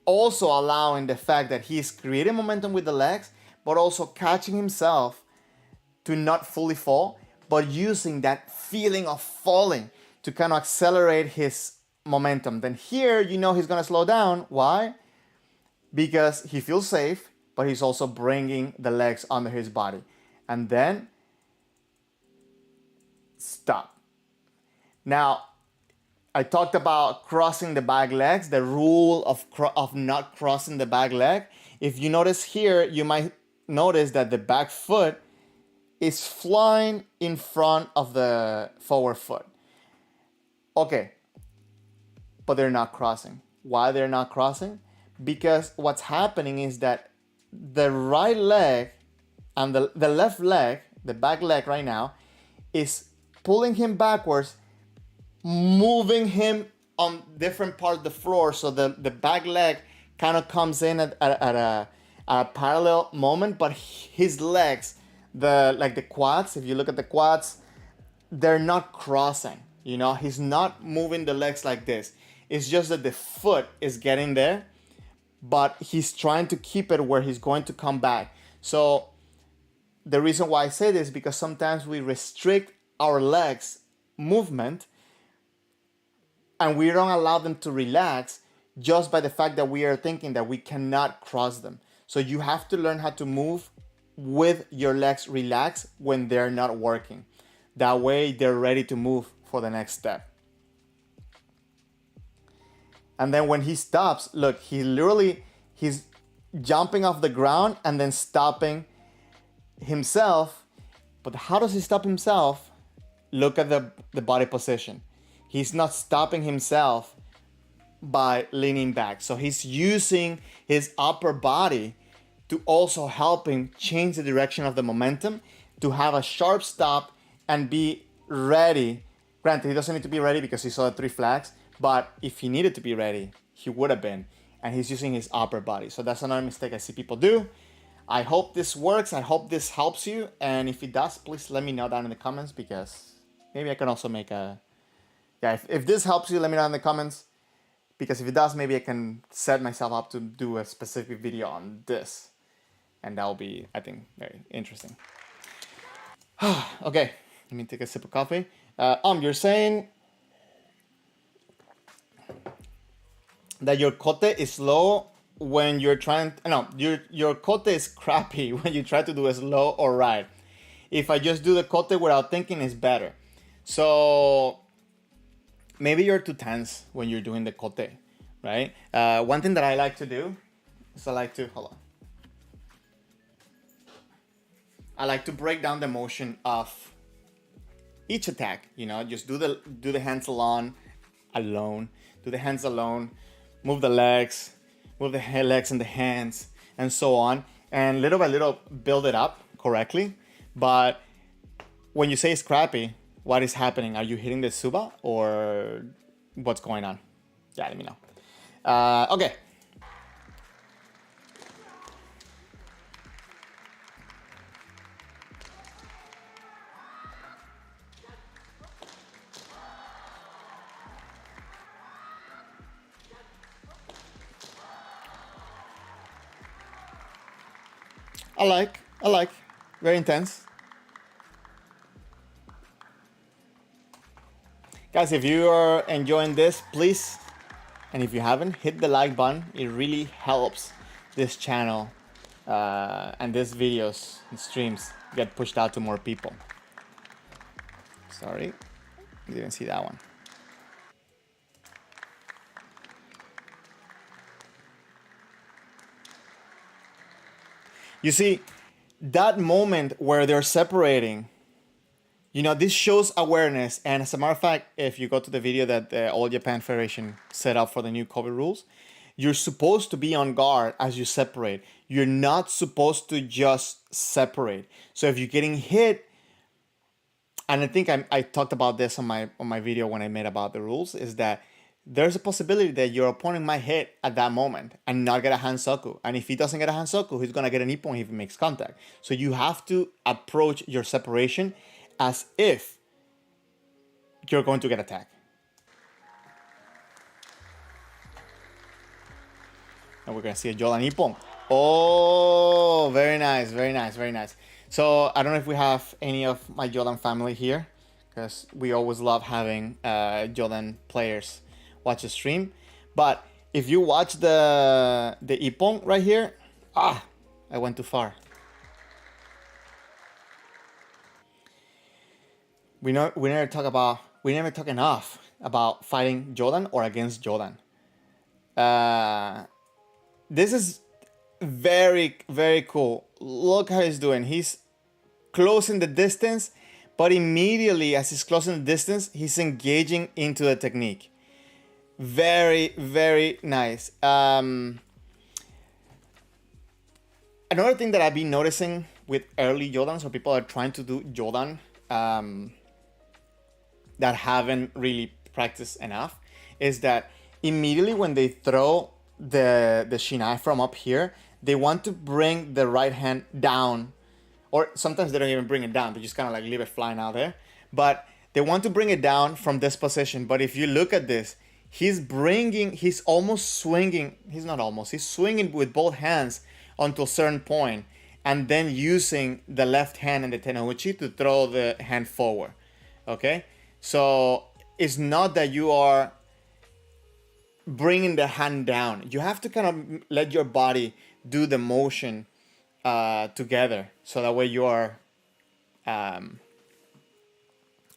also allowing the fact that he's creating momentum with the legs, but also catching himself to not fully fall, but using that feeling of falling to kind of accelerate his momentum. Then here, you know, he's gonna slow down. Why? because he feels safe, but he's also bringing the legs under his body. And then stop. Now, I talked about crossing the back legs, the rule of not crossing the back leg. If you notice here, you might notice that the back foot is flying in front of the forward foot. Okay, but they're not crossing. Why they're not crossing? Because what's happening is that the right leg and the left leg, the back leg right now, is pulling him backwards, moving him on different part of the floor, so the back leg kind of comes in at a parallel moment, but his legs, the quads, if you look at the quads, they're not crossing. He's not moving the legs like this. It's just that the foot is getting there, but he's trying to keep it where he's going to come back. So the reason why I say this is because sometimes we restrict our legs movement and we don't allow them to relax just by the fact that we are thinking that we cannot cross them. So you have to learn how to move with your legs relaxed when they're not working. That way they're ready to move for the next step. And then when he stops, look, he's jumping off the ground and then stopping himself. But how does he stop himself? Look at the body position. He's not stopping himself by leaning back. So he's using his upper body to also help him change the direction of the momentum, to have a sharp stop and be ready. Granted, he doesn't need to be ready because he saw the 3 flags, but if he needed to be ready, he would have been. And he's using his upper body. So that's another mistake I see people do. I hope this works. I hope this helps you. And if it does, please let me know down in the comments, because maybe I can also make a... Yeah, if this helps you, let me know in the comments. Because if it does, maybe I can set myself up to do a specific video on this. And that will be, I think, very interesting. Okay, let me take a sip of coffee. You're saying that your kote is slow when you're trying... No, your kote is crappy when you try to do a slow or right. If I just do the kote without thinking, it's better. So maybe you're too tense when you're doing the kote, right? One thing that I like to do is I like to break down the motion of each attack. Just do the hands alone, do the hands alone, move the legs, move the legs and the hands, and so on, and little by little build it up correctly. But when you say it's crappy, what is happening? Are you hitting the suba or what's going on? Yeah, let me know. Okay. I like. Very intense. Guys, if you are enjoying this, please, and if you haven't, hit the like button. It really helps this channel and these videos and streams get pushed out to more people. Sorry, didn't see that one. You see, that moment where they're separating, this shows awareness. And as a matter of fact, if you go to the video that the All Japan Federation set up for the new COVID rules, you're supposed to be on guard as you separate. You're not supposed to just separate. So if you're getting hit, and I think I talked about this on my video when I made about the rules, is that there's a possibility that your opponent might hit at that moment and not get a hansoku. And if he doesn't get a hansoku, he's going to get an ippon if he makes contact. So you have to approach your separation as if you're going to get attacked. And we're going to see a Jolan ippon. Oh, very nice, very nice, very nice. So I don't know if we have any of my Jolan family here, because we always love having Jolan players watch the stream. But if you watch the ippon right here, I went too far. We never talk enough about fighting Jordan or against Jordan. This is very, very cool. Look how he's doing. He's closing the distance, but immediately as he's closing the distance, he's engaging into the technique. Very, very nice. Another thing that I've been noticing with early Jordan, so people are trying to do Jordan that haven't really practiced enough, is that immediately when they throw the shinai from up here, they want to bring the right hand down, or sometimes they don't even bring it down, they just kind of like leave it flying out there, but they want to bring it down from this position. But if you look at this, he's almost swinging, he's swinging with both hands onto a certain point, and then using the left hand and the tenouchi to throw the hand forward. Okay, so it's not that you are bringing the hand down. You have to kind of let your body do the motion together, so that way you are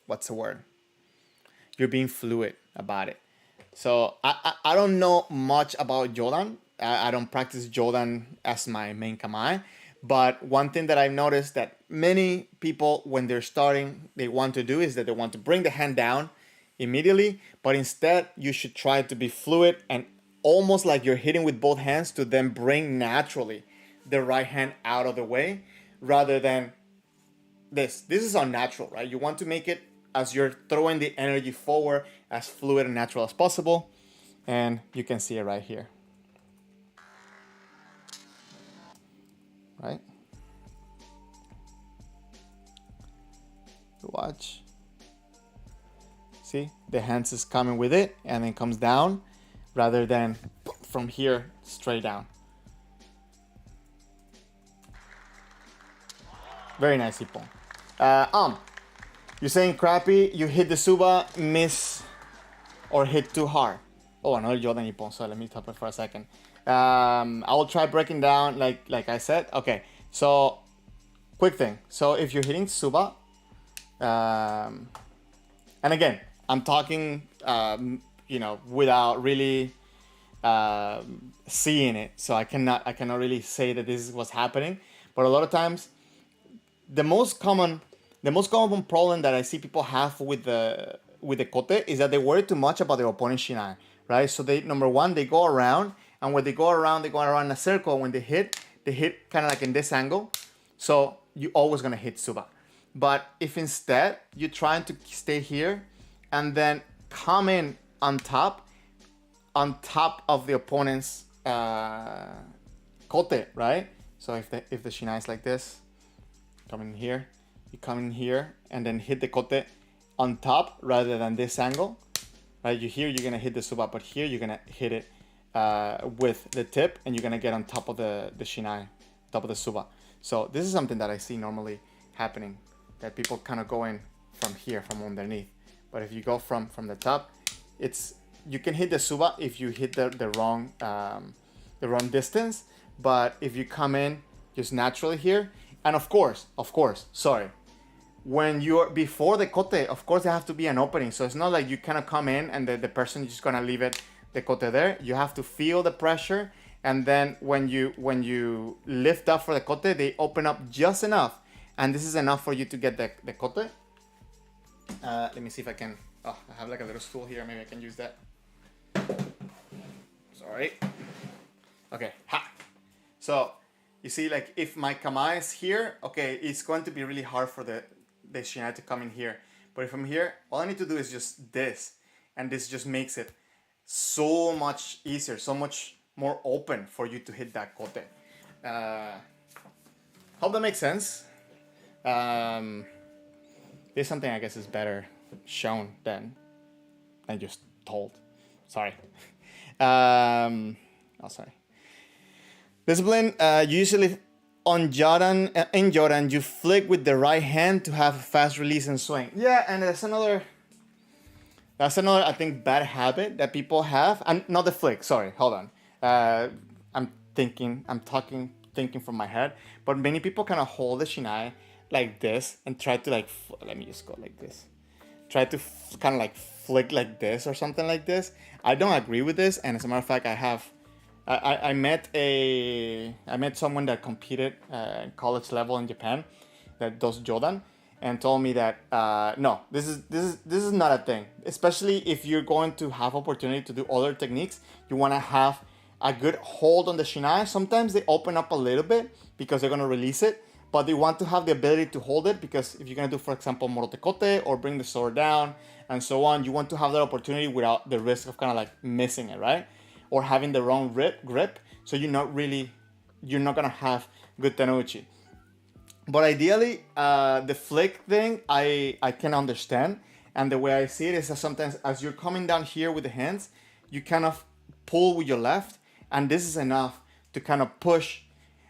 what's the word? You're being fluid about it. So I don't know much about Jordan. I don't practice Jordan as my main kamae. But one thing that I've noticed that many people, when they're starting, they want to do is that they want to bring the hand down immediately. But instead, you should try to be fluid and almost like you're hitting with both hands to then bring naturally the right hand out of the way, rather than this. This is unnatural, right? You want to make it, as you're throwing the energy forward, as fluid and natural as possible. And you can see it right here. Right? Watch. See, the hands is coming with it and then comes down, rather than from here straight down. Very nice ippon. You're saying crappy, you hit the suba, miss, or hit too hard. Oh, another Jordan ippon, so let me stop it for a second. I will try breaking down like I said. Okay, so quick thing. So if you're hitting suba, and again, I'm talking, without really seeing it, so I cannot really say that this is what's happening. But a lot of times, the most common problem that I see people have with the kote is that they worry too much about their opponent's shinai, right? So number one, they go around, and when they go around in a circle. When they hit kind of like in this angle. So you're always gonna hit suba. But if instead you're trying to stay here and then come in on top of the opponent's kote, right? So if the shinai is like this, come in here, you come in here and then hit the kote on top rather than this angle, right? You're gonna hit the suba, but here you're gonna hit it with the tip, and you're gonna get on top of the shinai, top of the suba. So this is something that I see normally happening, that people kind of go in from here, from underneath. But if you go from the top, you can hit the suba if you hit the wrong distance. But if you come in just naturally here, and of course, sorry, when you're before the kote, of course there have to be an opening. So it's not like you kind of come in and the person is just gonna leave the kote there. You have to feel the pressure, and then when you lift up for the kote, they open up just enough, and this is enough for you to get the kote. Let me see if I can. Oh, I have like a little stool here. Maybe I can use that. Sorry. Okay. Ha. So you see, like if my kamae is here, okay, it's going to be really hard for the shinai to come in here. But if I'm here, all I need to do is just this, and this just makes it so much easier, so much more open for you to hit that kote. Hope that makes sense. There's something I guess is better shown than just told. Sorry. Sorry. Discipline. Usually in Jordan, you flick with the right hand to have a fast release and swing. Yeah, and there's That's another, I think, bad habit that people have. And not the flick. Sorry, hold on. Thinking from my head. But many people kind of hold the shinai like this and try to like. Let me just go like this. Try to kind of like flick like this or something like this. I don't agree with this. And as a matter of fact, I met someone that competed college level in Japan that does Jodan, and told me that no, this is not a thing. Especially if you're going to have opportunity to do other techniques, you want to have a good hold on the shinai. Sometimes they open up a little bit because they're going to release it, but they want to have the ability to hold it, because if you're going to do, for example, morotekote or bring the sword down and so on, you want to have that opportunity without the risk of kind of like missing it, right? Or having the wrong grip, so you're not going to have good tenouchi. But ideally, the flick thing, I can understand. And the way I see it is that sometimes as you're coming down here with the hands, you kind of pull with your left. And this is enough to kind of push.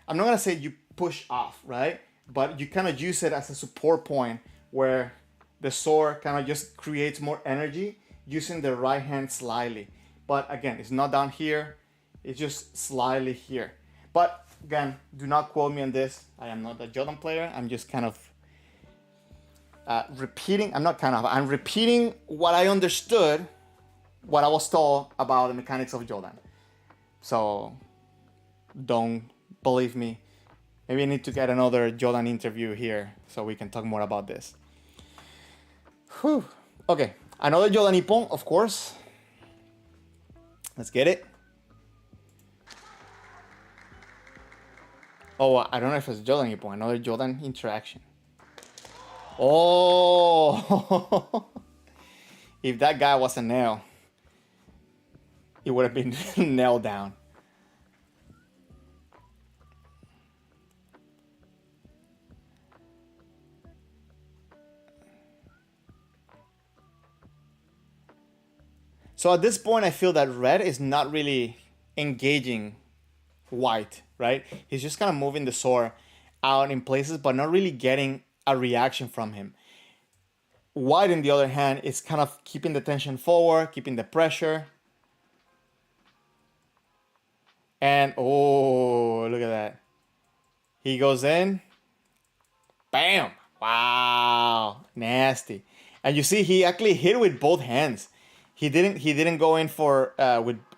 I'm not going to say you push off, right? But you kind of use it as a support point where the sword kind of just creates more energy using the right hand slightly. But again, it's not down here. It's just slightly here. But again, do not quote me on this. I am not a Jodan player. I'm just kind of repeating. I'm repeating what I understood, what I was told about the mechanics of Jodan. So don't believe me. Maybe I need to get another Jodan interview here so we can talk more about this. Whew. Okay, another Jodan Ippon, of course. Let's get it. Oh, I don't know if it's Jodan Ippon, another Jodan interaction. Oh, if that guy was a nail, it would have been nailed down. So at this point, I feel that red is not really engaging white, right? He's just kind of moving the sword out in places, but not really getting a reaction from him. White, on the other hand, is kind of keeping the tension forward, keeping the pressure. And, oh, look at that. He goes in. Bam! Wow, nasty. And you see, he actually hit with both hands. He didn't go in for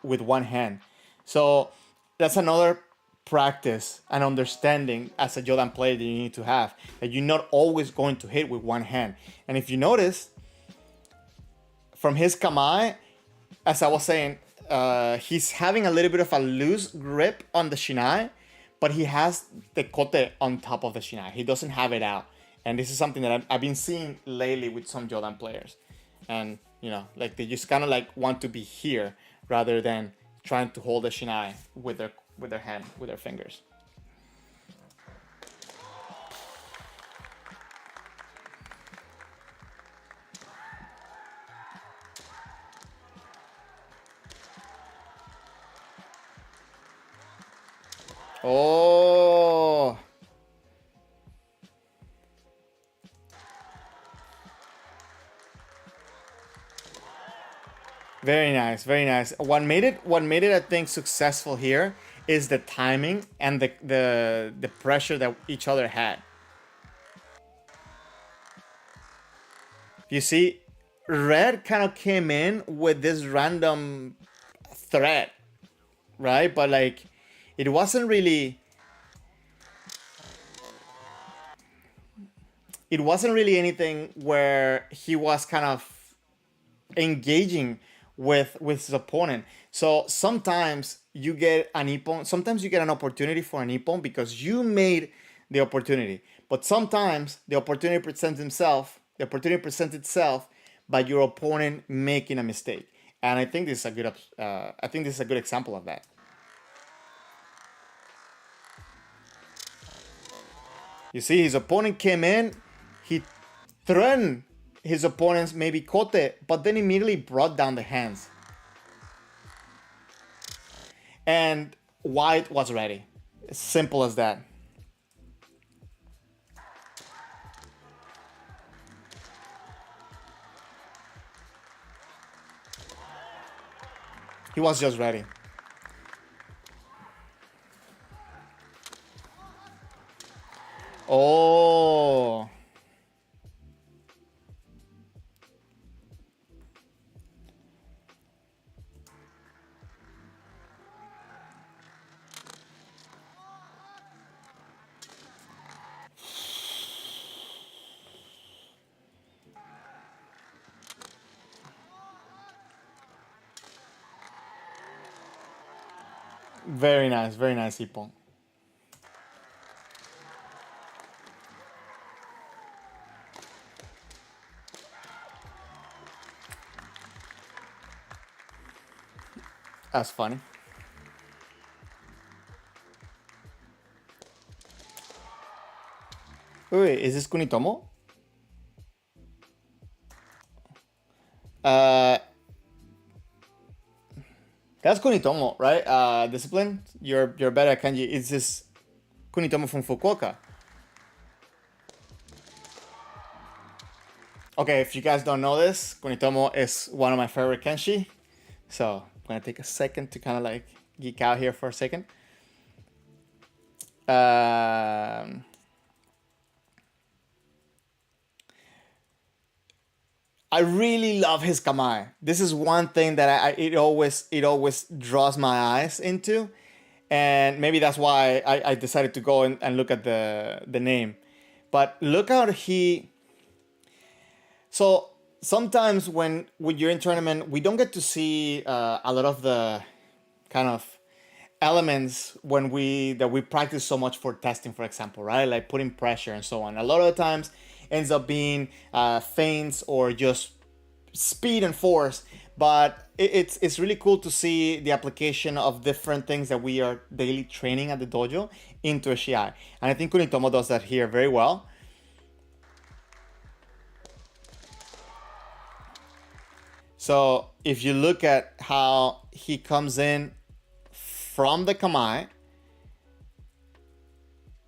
with one hand. So that's another practice and understanding as a Jodan player that you need to have, that you're not always going to hit with one hand. And if you notice from his kamae, as I was saying, he's having a little bit of a loose grip on the shinai, but he has the kote on top of the shinai. He doesn't have it out. And this is something that I've been seeing lately with some Jodan players. And, you know, like they just kind of like want to be here rather than trying to hold the shinai with their hand, with their fingers. Oh. Very nice, very nice. What made it, I think, successful here is the timing and the pressure that each other had. You see, red kind of came in with this random threat, right? But like, it wasn't really anything where he was kind of engaging with his opponent. So sometimes you get an ippon, sometimes you get an opportunity for an ippon because you made the opportunity. But sometimes the opportunity presents itself by your opponent making a mistake. And I think this is a good example of that. You see, his opponent came in, he threatened his opponent's maybe kote, but then immediately brought down the hands. And white was ready. As simple as that. He was just ready. Oh. Very nice, Ippon. That's funny. Wait, is this Kunitomo? Uh, that's Kunitomo, right? Discipline. You're better at kanji. Is this Kunitomo from Fukuoka? Okay, if you guys don't know this, Kunitomo is one of my favorite kanji. So I'm gonna take a second to kind of like geek out here for a second. I really love his kamae. This is one thing that it always draws my eyes into, and maybe that's why I decided to go and look at the name. But look how he. So sometimes when you're in tournament, we don't get to see a lot of the kind of elements that we practice so much for testing, for example, right? Like putting pressure and so on. A lot of the times ends up being feints or just speed and force. But it's really cool to see the application of different things that we are daily training at the dojo into a shiai. And I think Kunitomo does that here very well. So if you look at how he comes in from the kamae,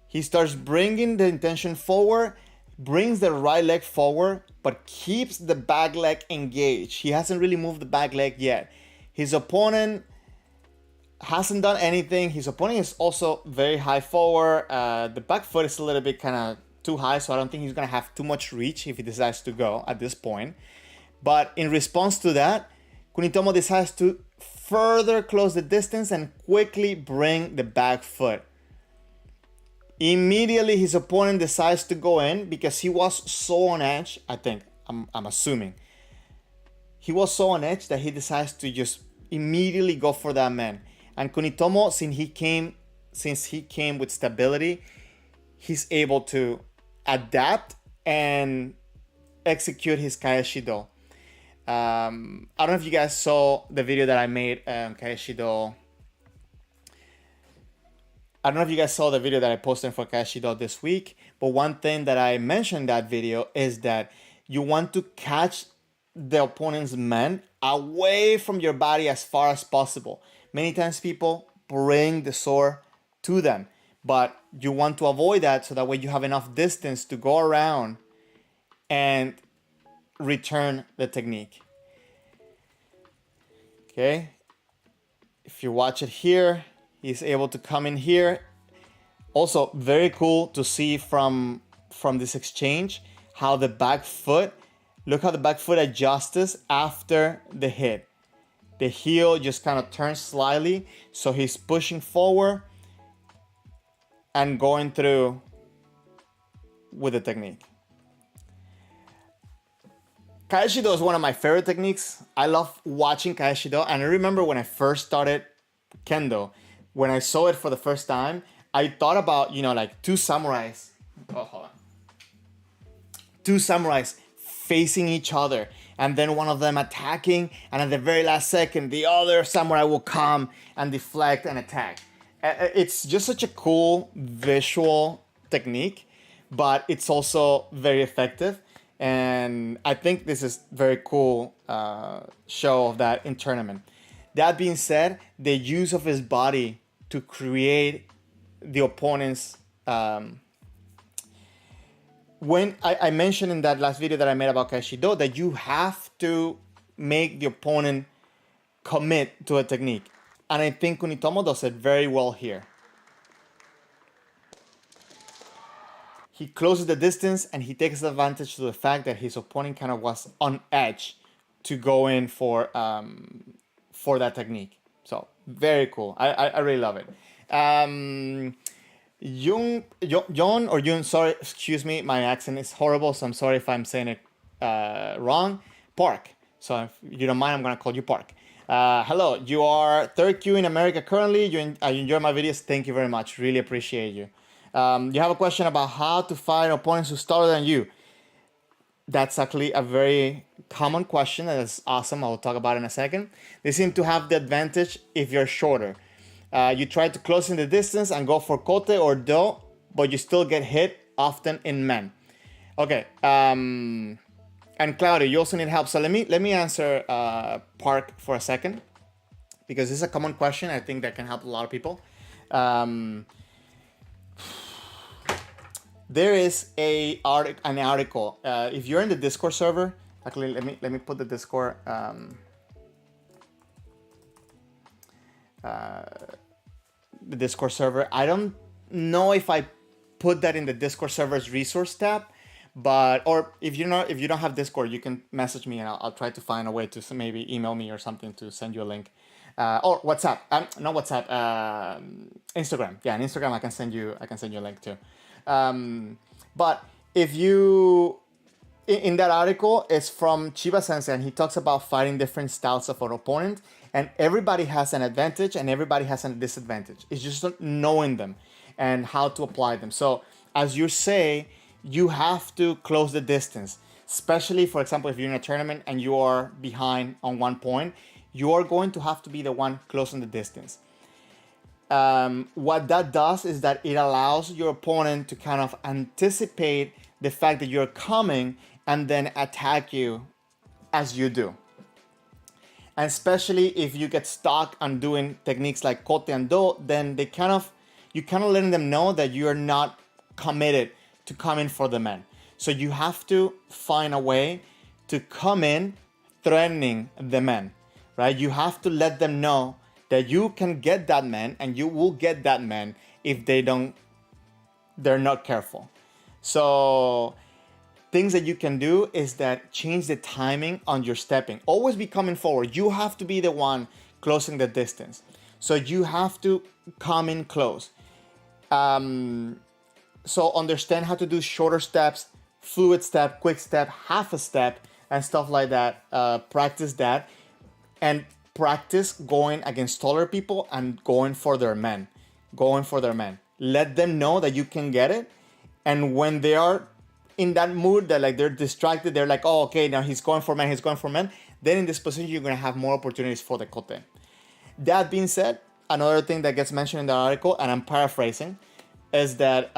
he starts bringing the intention forward, brings the right leg forward, but keeps the back leg engaged. He hasn't really moved the back leg yet. His opponent hasn't done anything. His opponent is also very high forward. The back foot is a little bit kind of too high, so I don't think he's going to have too much reach if he decides to go at this point. But in response to that, Kunitomo decides to further close the distance and quickly bring the back foot. Immediately, his opponent decides to go in because he was so on edge. I think, I'm assuming. He was so on edge that he decides to just immediately go for that man. And Kunitomo, since he came with stability, he's able to adapt and execute his Kaeshido. I don't know if you guys saw the video that I made Kaeshido. I don't know if you guys saw the video that I posted for Kaeshido this week, but one thing that I mentioned in that video is that you want to catch the opponent's man away from your body as far as possible. Many times people bring the sword to them, but you want to avoid that so that way you have enough distance to go around and return the technique. Okay, if you watch it here, he's able to come in here. Also, very cool to see from this exchange how the back foot, look how the back foot adjusts after the hit. The heel just kind of turns slightly, so he's pushing forward and going through with the technique. Kaeshido is one of my favorite techniques. I love watching Kaeshido, and I remember when I first started Kendo, when I saw it for the first time, I thought about, like two samurais. Oh, hold on. Two samurais facing each other, and then one of them attacking, and at the very last second, the other samurai will come and deflect and attack. It's just such a cool visual technique, but it's also very effective. And I think this is very cool show of that in tournament. That being said, the use of his body to create the opponent's when I mentioned in that last video that I made about Kaeshido that you have to make the opponent commit to a technique. And I think Kunitomo does it very well here. He closes the distance and he takes advantage to the fact that his opponent kind of was on edge to go in for that technique. So very cool. I really love it. John or Jun, sorry, excuse me, my accent is horrible, so I'm sorry if I'm saying it wrong. Park. So if you don't mind, I'm gonna call you Park. Hello, you are third Q in America currently. You enjoy my videos. Thank you very much. Really appreciate you. You have a question about how to fight opponents who taller than you. That's actually a very common question. That's awesome. I'll talk about it in a second. They seem to have the advantage if you're shorter. You try to close in the distance and go for kote or do, but you still get hit often in men. Okay. And Claudia, you also need help. So let me answer Park for a second, because this is a common question. I think that can help a lot of people. There is an article. If you're in the Discord server, actually let me put the Discord. The Discord server. I don't know if I put that in the Discord server's resource tab, or if you don't have Discord, you can message me and I'll try to find a way to maybe email me or something to send you a link. Or WhatsApp. Not WhatsApp. Instagram. Yeah, on Instagram I can send you a link too. But if you in that article, it's from Chiba Sensei, and he talks about fighting different styles of an opponent, and everybody has an advantage and everybody has a disadvantage. It's just knowing them and how to apply them. So as you say, you have to close the distance, especially, for example, if you're in a tournament and you are behind on 1 point, you are going to have to be the one closing the distance. What that does is that it allows your opponent to kind of anticipate the fact that you're coming and then attack you as you do. And especially if you get stuck on doing techniques like kote and do, then you kind of letting them know that you're not committed to coming for the man. So you have to find a way to come in threatening the man, right? You have to let them know that you can get that man, and you will get that man if they're not careful. So things that you can do is that change the timing on your stepping. Always be coming forward. You have to be the one closing the distance. So you have to come in close. So understand how to do shorter steps, fluid step, quick step, half a step, and stuff like that. Practice that. And practice going against taller people and going for their men. Let them know that you can get it. And when they are in that mood, that like they're distracted, they're like, oh, okay, now he's going for men. Then in this position, you're going to have more opportunities for the kote. That being said, another thing that gets mentioned in the article, and I'm paraphrasing, is that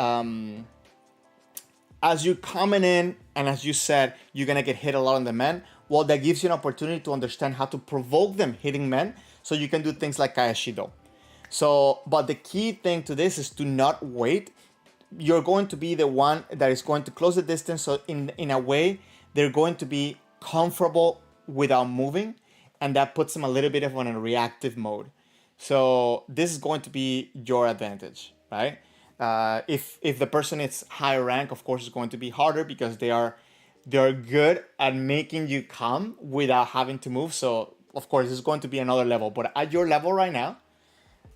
as you're coming in, and as you said, you're going to get hit a lot on the men. Well, that gives you an opportunity to understand how to provoke them hitting men, so you can do things like Kayashido. So, but the key thing to this is to not wait. You're going to be the one that is going to close the distance, so in a way, they're going to be comfortable without moving, and that puts them a little bit of on a reactive mode. So this is going to be your advantage, right? If the person is higher rank, of course, it's going to be harder because they're good at making you come without having to move. So of course, it's going to be another level. But at your level right now,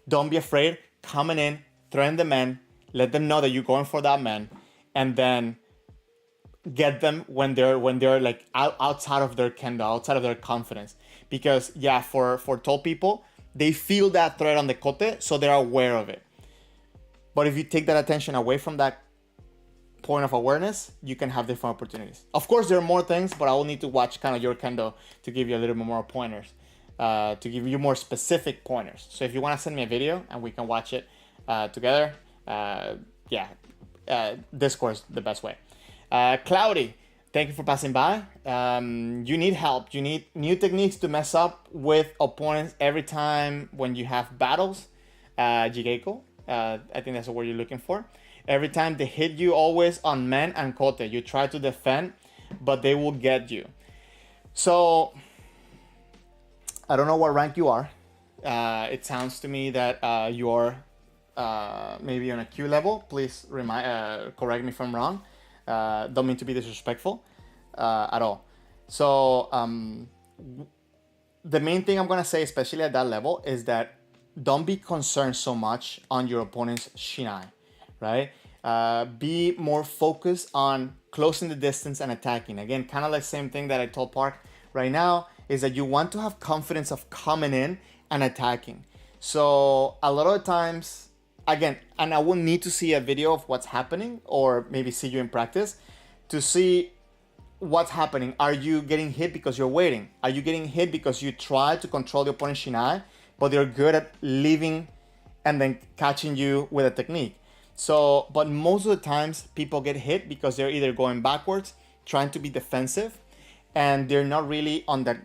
don't be afraid. Coming in, threaten the man, let them know that you're going for that man, and then get them when they're like outside of their kendo, outside of their confidence. Because yeah, for tall people, they feel that threat on the kote, so they're aware of it. But if you take that attention away from that point of awareness, you can have different opportunities. Of course, there are more things, but I will need to watch kind of your kendo to give you a little bit more pointers, to give you more specific pointers. So if you want to send me a video and we can watch it together, Discord is the best way. Cloudy, thank you for passing by. You need help. You need new techniques to mess up with opponents every time when you have battles. Jigeiko, I think that's the word you're looking for. Every time they hit you, always on men and kote, you try to defend, but they will get you. So I don't know what rank you are. It sounds to me that you're maybe on a Q level. Please correct me if I'm wrong. Don't mean to be disrespectful at all. So the main thing I'm gonna say, especially at that level, is that don't be concerned so much on your opponent's shinai, right? Be more focused on closing the distance and attacking. Again, kind of like same thing that I told Park right now, is that you want to have confidence of coming in and attacking. So a lot of times, again, and I will need to see a video of what's happening or maybe see you in practice to see what's happening. Are you getting hit because you're waiting? Are you getting hit because you try to control the opponent's shinai, but they're good at leaving and then catching you with a technique? So, but most of the times people get hit because they're either going backwards, trying to be defensive, and they're not really on that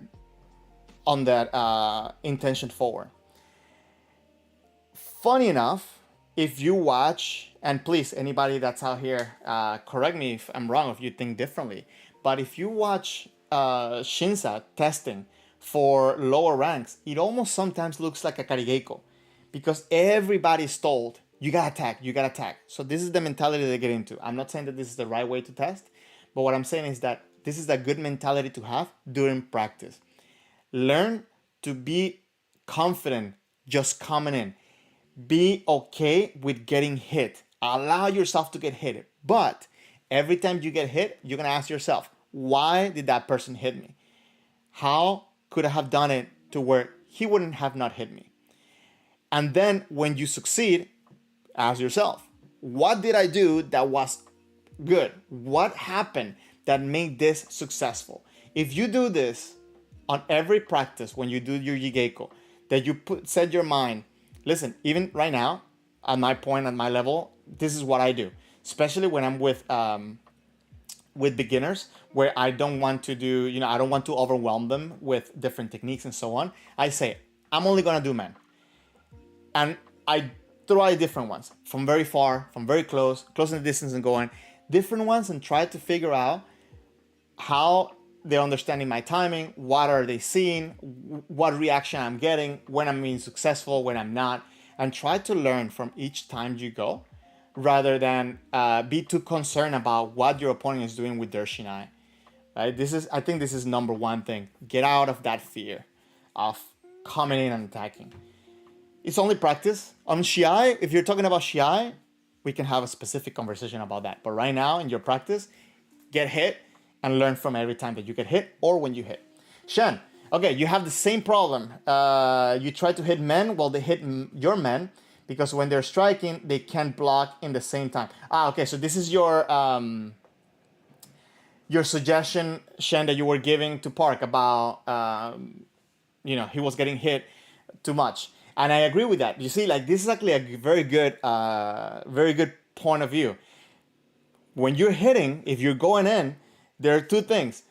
intention forward. Funny enough, if you watch, and please, anybody that's out here, correct me if I'm wrong, if you think differently, but if you watch Shinsa testing for lower ranks, it almost sometimes looks like a Karigeiko, because everybody's told, you gotta attack, you gotta attack. So this is the mentality they get into. I'm not saying that this is the right way to test, but what I'm saying is that this is a good mentality to have during practice. Learn to be confident just coming in. Be okay with getting hit. Allow yourself to get hit. But every time you get hit, you're going to ask yourself, why did that person hit me? How could I have done it to where he wouldn't have not hit me? And then when you succeed, ask yourself, what did I do that was good? What happened that made this successful? If you do this on every practice when you do your Jigeiko, that you set your mind, listen, even right now, at my point, at my level, this is what I do. Especially when I'm with beginners, where I don't want to do, I don't want to overwhelm them with different techniques and so on. I say, I'm only gonna do men. And I try different ones, from very far, from very close, closing the distance and going, different ones, and try to figure out how they're understanding my timing, what are they seeing, what reaction I'm getting, when I'm being successful, when I'm not, and try to learn from each time you go, rather than be too concerned about what your opponent is doing with their shinai. Right? I think this is number one thing. Get out of that fear of coming in and attacking. It's only practice. On Shiai, if you're talking about Shiai, we can have a specific conversation about that. But right now, in your practice, get hit and learn from every time that you get hit or when you hit. Shen, okay, you have the same problem. You try to hit men, well, they hit your men, because when they're striking, they can't block in the same time. Okay, so this is your suggestion, Shen, that you were giving to Park about, he was getting hit too much. And I agree with that. You see, like, this is actually a very good point of view. When you're hitting, if you're going in, there are two things.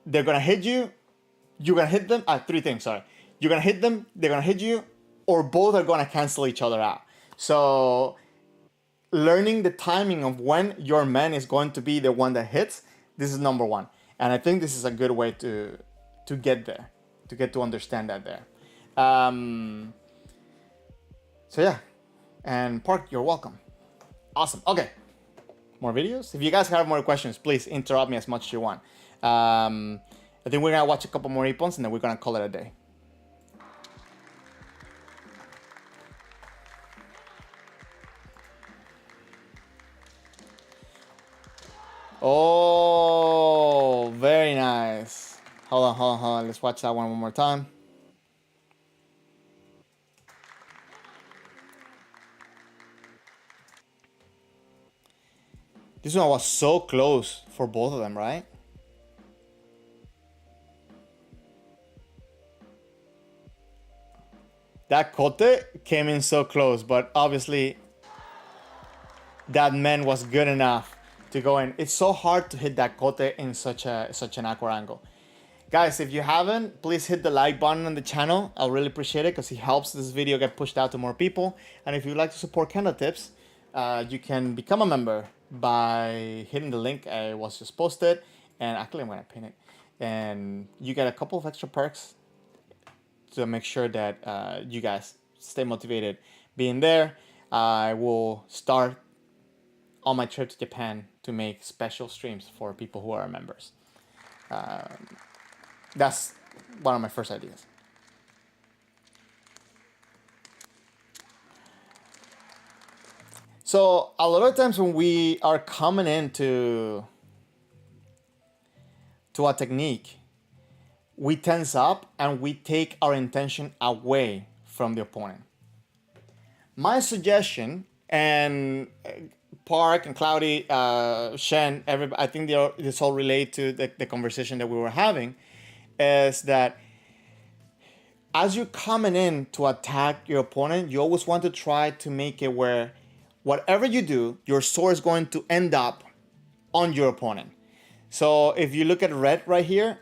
They're gonna hit you, you're gonna hit them. Three things, sorry. You're gonna hit them, they're gonna hit you, or both are gonna cancel each other out. So learning the timing of when your man is going to be the one that hits, this is number one. And I think this is a good way to get there, to get to understand that there. So yeah, and Park, you're welcome. Awesome. Okay, more videos. If you guys have more questions, please interrupt me as much as you want. I think we're gonna watch a couple more ippons and then we're gonna call it a day. Oh, very nice. Hold on. Let's watch that one more time. This one was so close for both of them, right? That kote came in so close, but obviously that man was good enough to go in. It's so hard to hit that kote in such an awkward angle. Guys, if you haven't, please hit the like button on the channel. I'll really appreciate it because it helps this video get pushed out to more people. And if you'd like to support Kendo Tips, you can become a member by hitting the link I was just posted. And actually, I'm going to pin it. And you get a couple of extra perks to make sure that you guys stay motivated being there. I will start on my trip to Japan to make special streams for people who are members. That's one of my first ideas. So a lot of times when we are coming into a technique, we tense up and we take our intention away from the opponent. My suggestion, and Park and Cloudy, Shen, everybody, I think this all relate to the conversation that we were having, is that as you're coming in to attack your opponent, you always want to try to make it where whatever you do, your sword is going to end up on your opponent. So if you look at red right here,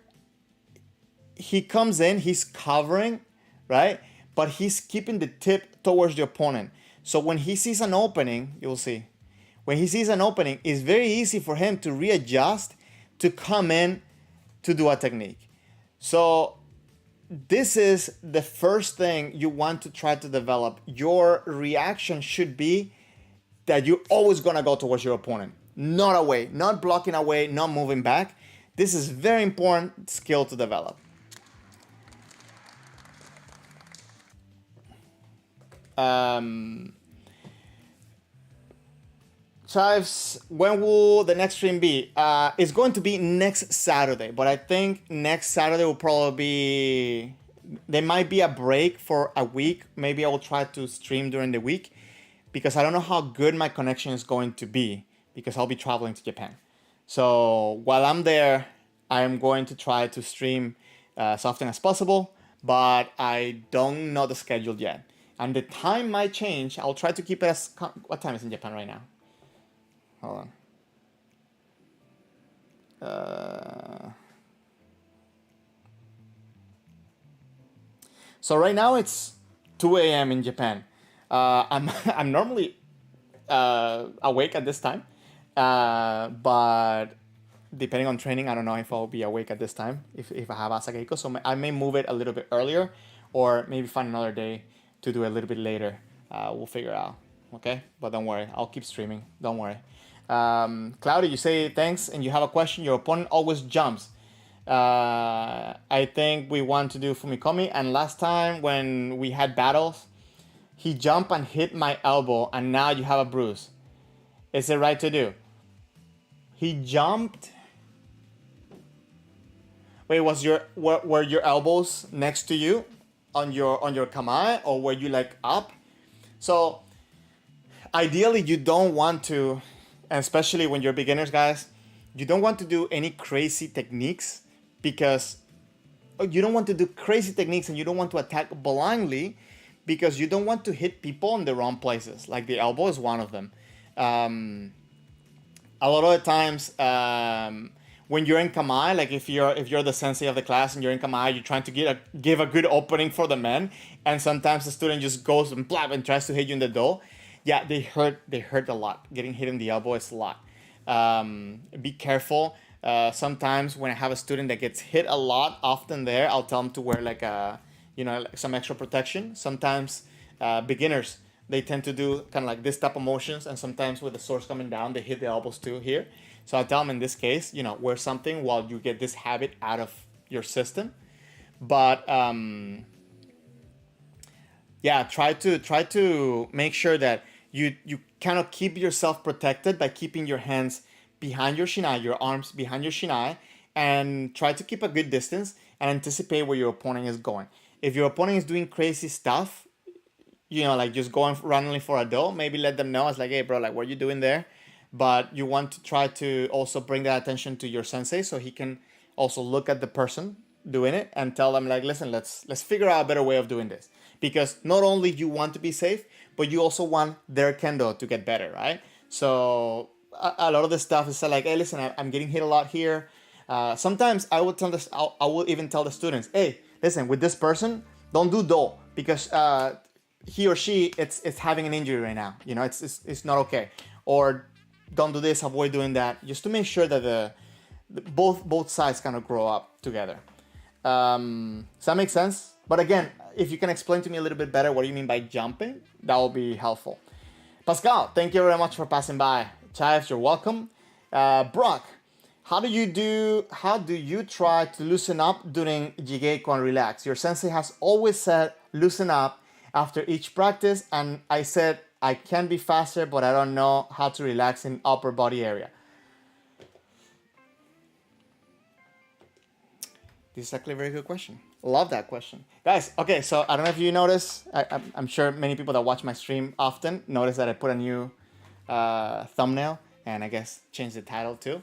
he comes in, he's covering, right? But he's keeping the tip towards the opponent. So when he sees an opening, you'll see, when he sees an opening, it's very easy for him to readjust, to come in, to do a technique. So this is the first thing you want to try to develop. Your reaction should be that you're always gonna go towards your opponent, not away, not blocking away, not moving back. This is very important skill to develop. Chives, when will the next stream be? It's going to be next Saturday, but I think next Saturday will probably be, there might be a break for a week. Maybe I will try to stream during the week because I don't know how good my connection is going to be because I'll be traveling to Japan. So while I'm there, I am going to try to stream as often as possible, but I don't know the schedule yet. And the time might change. I'll try to keep it as, what time is in Japan right now? Hold on. So right now it's 2 a.m. in Japan. I'm normally awake at this time, but depending on training, I don't know if I'll be awake at this time if I have Asageko. So I may move it a little bit earlier, or maybe find another day to do it a little bit later. We'll figure it out. Okay, but don't worry, I'll keep streaming. Don't worry. Cloudy, you say thanks and you have a question. Your opponent always jumps. I think we want to do Fumikomi, and last time when we had battles, he jumped and hit my elbow, and now you have a bruise. Is it right to do? He jumped. Wait, were your elbows next to you on your kamae, or were you like up? So ideally you don't want to, and especially when you're beginners, guys, you don't want to do any crazy techniques, because you don't want to do crazy techniques and you don't want to attack blindly, because you don't want to hit people in the wrong places. Like the elbow is one of them. A lot of the times when you're in kamae, like if you're the sensei of the class and you're in kamae, you're trying to give a good opening for the men, and sometimes the student just goes and blab and tries to hit you in the do. Yeah, they hurt a lot. Getting hit in the elbow is a lot. Be careful. Sometimes when I have a student that gets hit a lot, often there, I'll tell them to wear like some extra protection. Sometimes beginners, they tend to do kind of like this type of motions, and sometimes with the swords coming down, they hit the elbows too here. So I tell them in this case, wear something while you get this habit out of your system. But yeah, try to make sure that you kind of keep yourself protected by keeping your hands behind your shinai, your arms behind your shinai, and try to keep a good distance and anticipate where your opponent is going. If your opponent is doing crazy stuff, like just going randomly for a do, maybe let them know. It's like, hey, bro, like, what are you doing there? But you want to try to also bring that attention to your sensei, so he can also look at the person doing it and tell them, like, listen, let's figure out a better way of doing this. Because not only you want to be safe, but you also want their kendo to get better, right? So a lot of this stuff is like, hey, listen, I'm getting hit a lot here. Sometimes I will even tell the students, hey, listen, with this person, don't do do, because he or she it's having an injury right now. It's not okay. Or don't do this, avoid doing that, just to make sure that the both sides kind of grow up together. Does that make sense, But again, if you can explain to me a little bit better what you mean by jumping, that will be helpful. Pascal, thank you very much for passing by. Chives, you're welcome. Brock, how do you try to loosen up during Jigeko and relax? Your sensei has always said loosen up after each practice, and I said I can be faster, but I don't know how to relax in upper body area. This is actually a very good question. Love that question. Guys, okay, so I don't know if you notice, I'm sure many people that watch my stream often notice that I put a new thumbnail and I guess change the title too.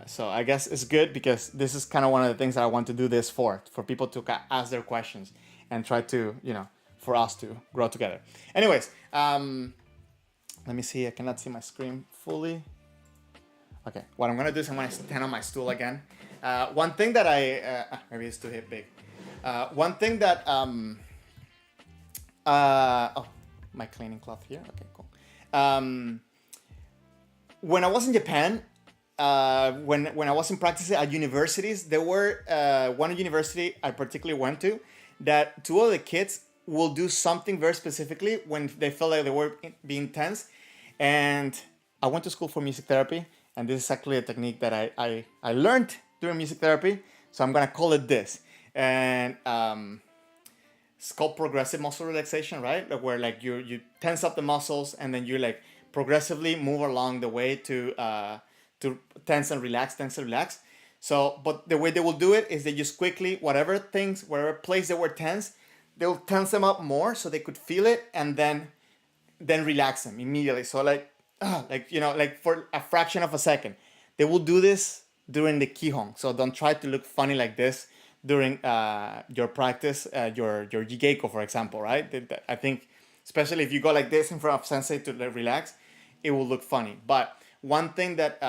So I guess it's good because this is kind of one of the things that I want to do this for people to ask their questions and try to, for us to grow together. Anyways, let me see, I cannot see my screen fully. Okay, what I'm gonna do is I'm gonna stand on my stool again. One thing that maybe it's too big. One thing that, my cleaning cloth here, okay, cool. When I was in Japan, when I was in practice at universities, there were one university I particularly went to that two of the kids will do something very specifically when they felt like they were being tense. And I went to school for music therapy, and this is actually a technique that I learned during music therapy, so I'm gonna call it this. And it's called progressive muscle relaxation, right? Where like you tense up the muscles and then you like progressively move along the way to tense and relax. So, but the way they will do it is they just quickly, whatever place they were tense, they'll tense them up more so they could feel it and then relax them immediately. So like for a fraction of a second, they will do this during the Kihon. So don't try to look funny like this during your practice, your Jigeko, for example, right? I think, especially if you go like this in front of sensei to relax, it will look funny. But one thing that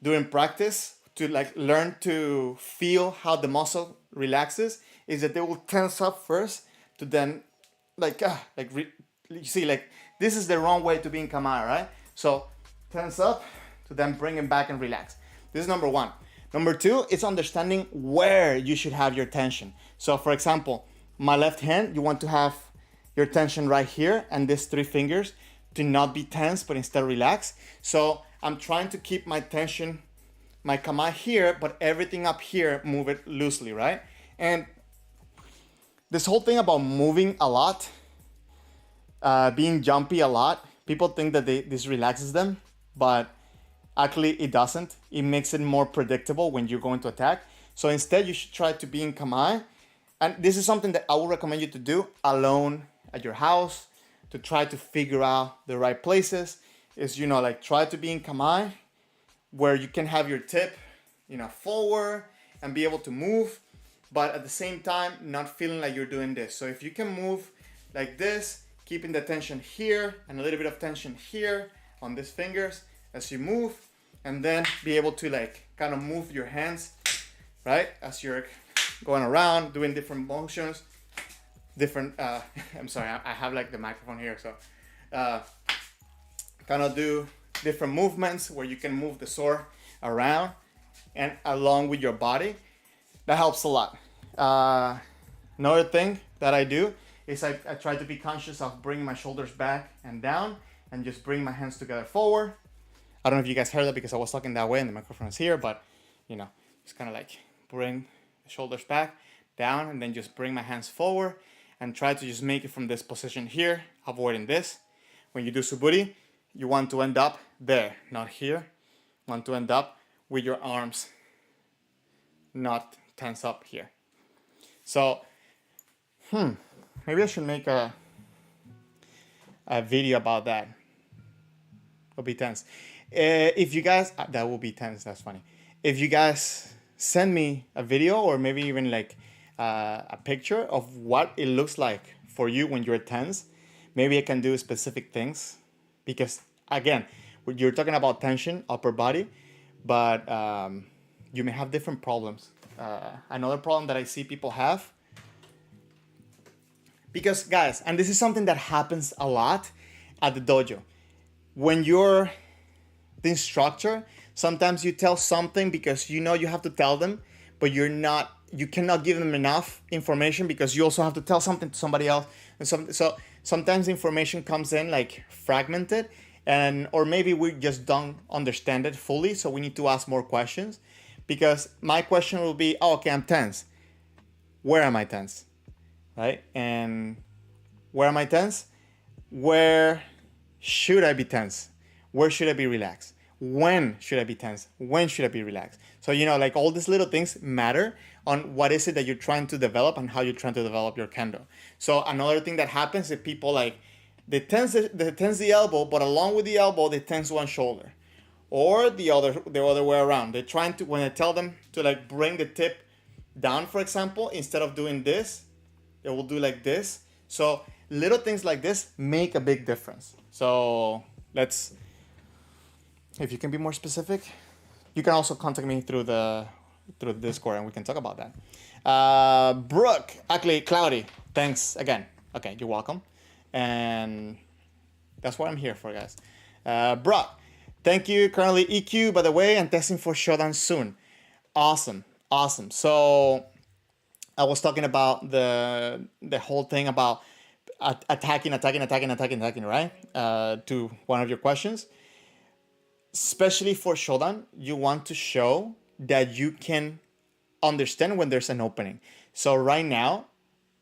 during practice, to like learn to feel how the muscle relaxes, is that they will tense up first to then you see, like this is the wrong way to be in Kamae, right? So tense up to then bring it back and relax. This is number one. Number two is understanding where you should have your tension. So for example, my left hand, you want to have your tension right here, and these three fingers to not be tense, but instead relax. So I'm trying to keep my tension, my kamae here, but everything up here, move it loosely, right? And this whole thing about moving a lot, being jumpy a lot, people think that this relaxes them, but actually it doesn't. It makes it more predictable when you're going to attack. So instead you should try to be in kamae. And this is something that I would recommend you to do alone at your house, to try to figure out the right places. Is, like try to be in kamae where you can have your tip, forward and be able to move, but at the same time, not feeling like you're doing this. So if you can move like this, keeping the tension here and a little bit of tension here on these fingers as you move, and then be able to like kind of move your hands, right? As you're going around, doing different motions, I'm sorry, I have like the microphone here. So kind of do different movements where you can move the sword around and along with your body. That helps a lot. Another thing that I do is I try to be conscious of bringing my shoulders back and down and just bring my hands together forward. I don't know if you guys heard that because I was talking that way and the microphone is here, but just kind of like bring the shoulders back, down, and then just bring my hands forward and try to just make it from this position here, avoiding this. When you do suburi, you want to end up there, not here. You want to end up with your arms not tense up here. So, maybe I should make a video about that. It'll be tense. If you guys, that will be tense, that's funny. If you guys send me a video or maybe even like a picture of what it looks like for you when you're tense, maybe I can do specific things. Because again, you're talking about tension, upper body, but you may have different problems. Another problem that I see people have, because guys, and this is something that happens a lot at the dojo, when you're the instructor, sometimes you tell something because you have to tell them, but you're not you cannot give them enough information because you also have to tell something to somebody else. And so sometimes information comes in like fragmented, and or maybe we just don't understand it fully. So we need to ask more questions, because my question will be, oh, okay, I'm tense. Where am I tense? Right? And where am I tense? Where should I be tense? Where should I be relaxed? When should I be tense? When should I be relaxed? So, like all these little things matter on what is it that you're trying to develop and how you're trying to develop your kendo. So another thing that happens is people like, they tense the elbow, but along with the elbow, they tense one shoulder. Or the other way around. They're trying to, when I tell them to like bring the tip down, for example, instead of doing this, they will do like this. So little things like this make a big difference. So if you can be more specific, you can also contact me through the Discord and we can talk about that. Brooke, actually, Cloudy, thanks again. Okay, you're welcome. And that's what I'm here for, guys. Brooke, thank you. Currently EQ, by the way, and testing for Shodan soon. Awesome. So I was talking about the whole thing about attacking, right? To one of your questions. Especially for Shodan, you want to show that you can understand when there's an opening. So right now,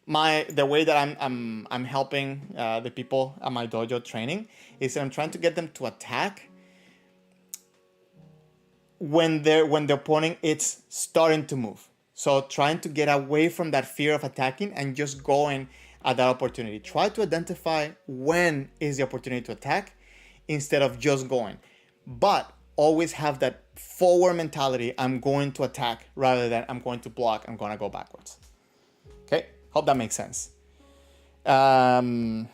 the way that I'm helping the people at my dojo training is that I'm trying to get them to attack when the opponent is starting to move. So trying to get away from that fear of attacking and just going at that opportunity. Try to identify when is the opportunity to attack instead of just going. But always have that forward mentality. I'm going to attack rather than I'm going to block. I'm going to go backwards. Okay, hope that makes sense. Sorry,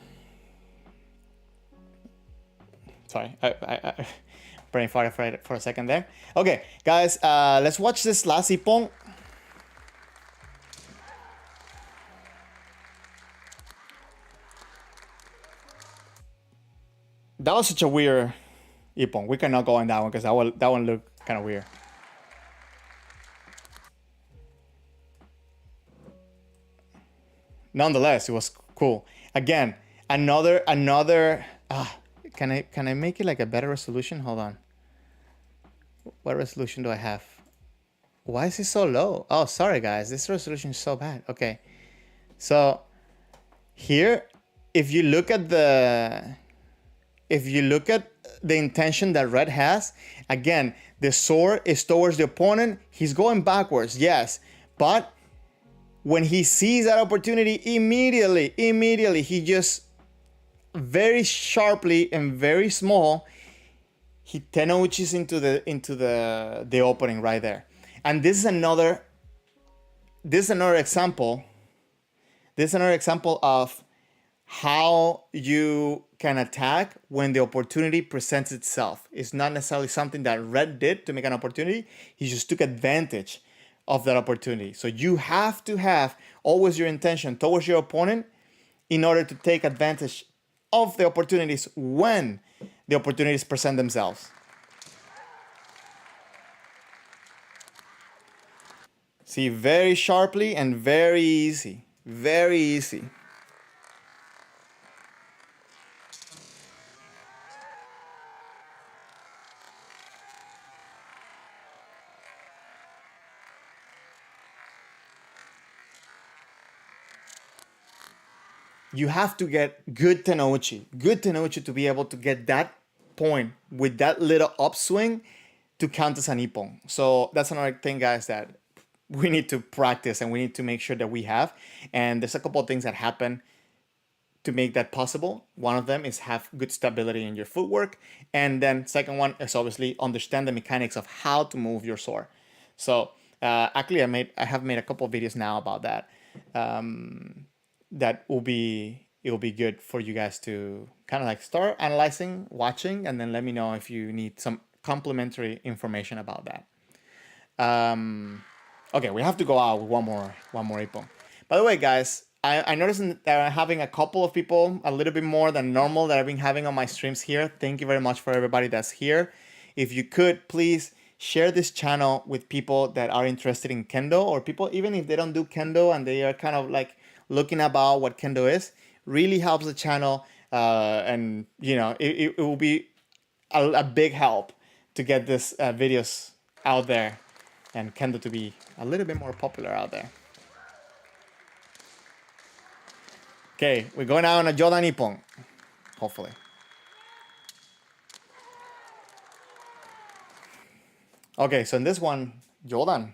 I brain farted for a second there. Okay, guys, let's watch this last ippon. That was such a weird ippon. We cannot go on that one because that one looked kind of weird. Nonetheless, it was cool. Again, another. Can I make it like a better resolution? Hold on. What resolution do I have? Why is it so low? Oh, sorry guys. This resolution is so bad. Okay. So here, if you look at the intention that red has, again, the sword is towards the opponent. He's going backwards, yes. But when he sees that opportunity, immediately, he just very sharply and very small, he tenouchis into the opening right there. And this is another example. This is another example of how you can attack when the opportunity presents itself. It's not necessarily something that red did to make an opportunity. He just took advantage of that opportunity. So you have to have always your intention towards your opponent in order to take advantage of the opportunities when the opportunities present themselves. See, very sharply and very easy. Very easy. You have to get good tenouchi to be able to get that point with that little upswing to count as an ippon. So that's another thing, guys, that we need to practice and we need to make sure that we have. And there's a couple of things that happen to make that possible. One of them is have good stability in your footwork. And then second one is obviously understand the mechanics of how to move your sword. So actually I have made a couple of videos now about that. That will be good for you guys to kind of like start analyzing, watching, and then let me know if you need some complementary information about that. Okay, we have to go out with one more ippon. By the way, guys, I noticed that I'm having a couple of people, a little bit more than normal, that I've been having on my streams here. Thank you very much for everybody that's here. If you could, please share this channel with people that are interested in Kendo, or people even if they don't do Kendo and they are kind of like looking about what Kendo is. Really helps the channel, and it will be a big help to get this videos out there and Kendo to be a little bit more popular out there. Okay, we're going out on a Jodan Ippon, hopefully. Okay, so in this one, Jodan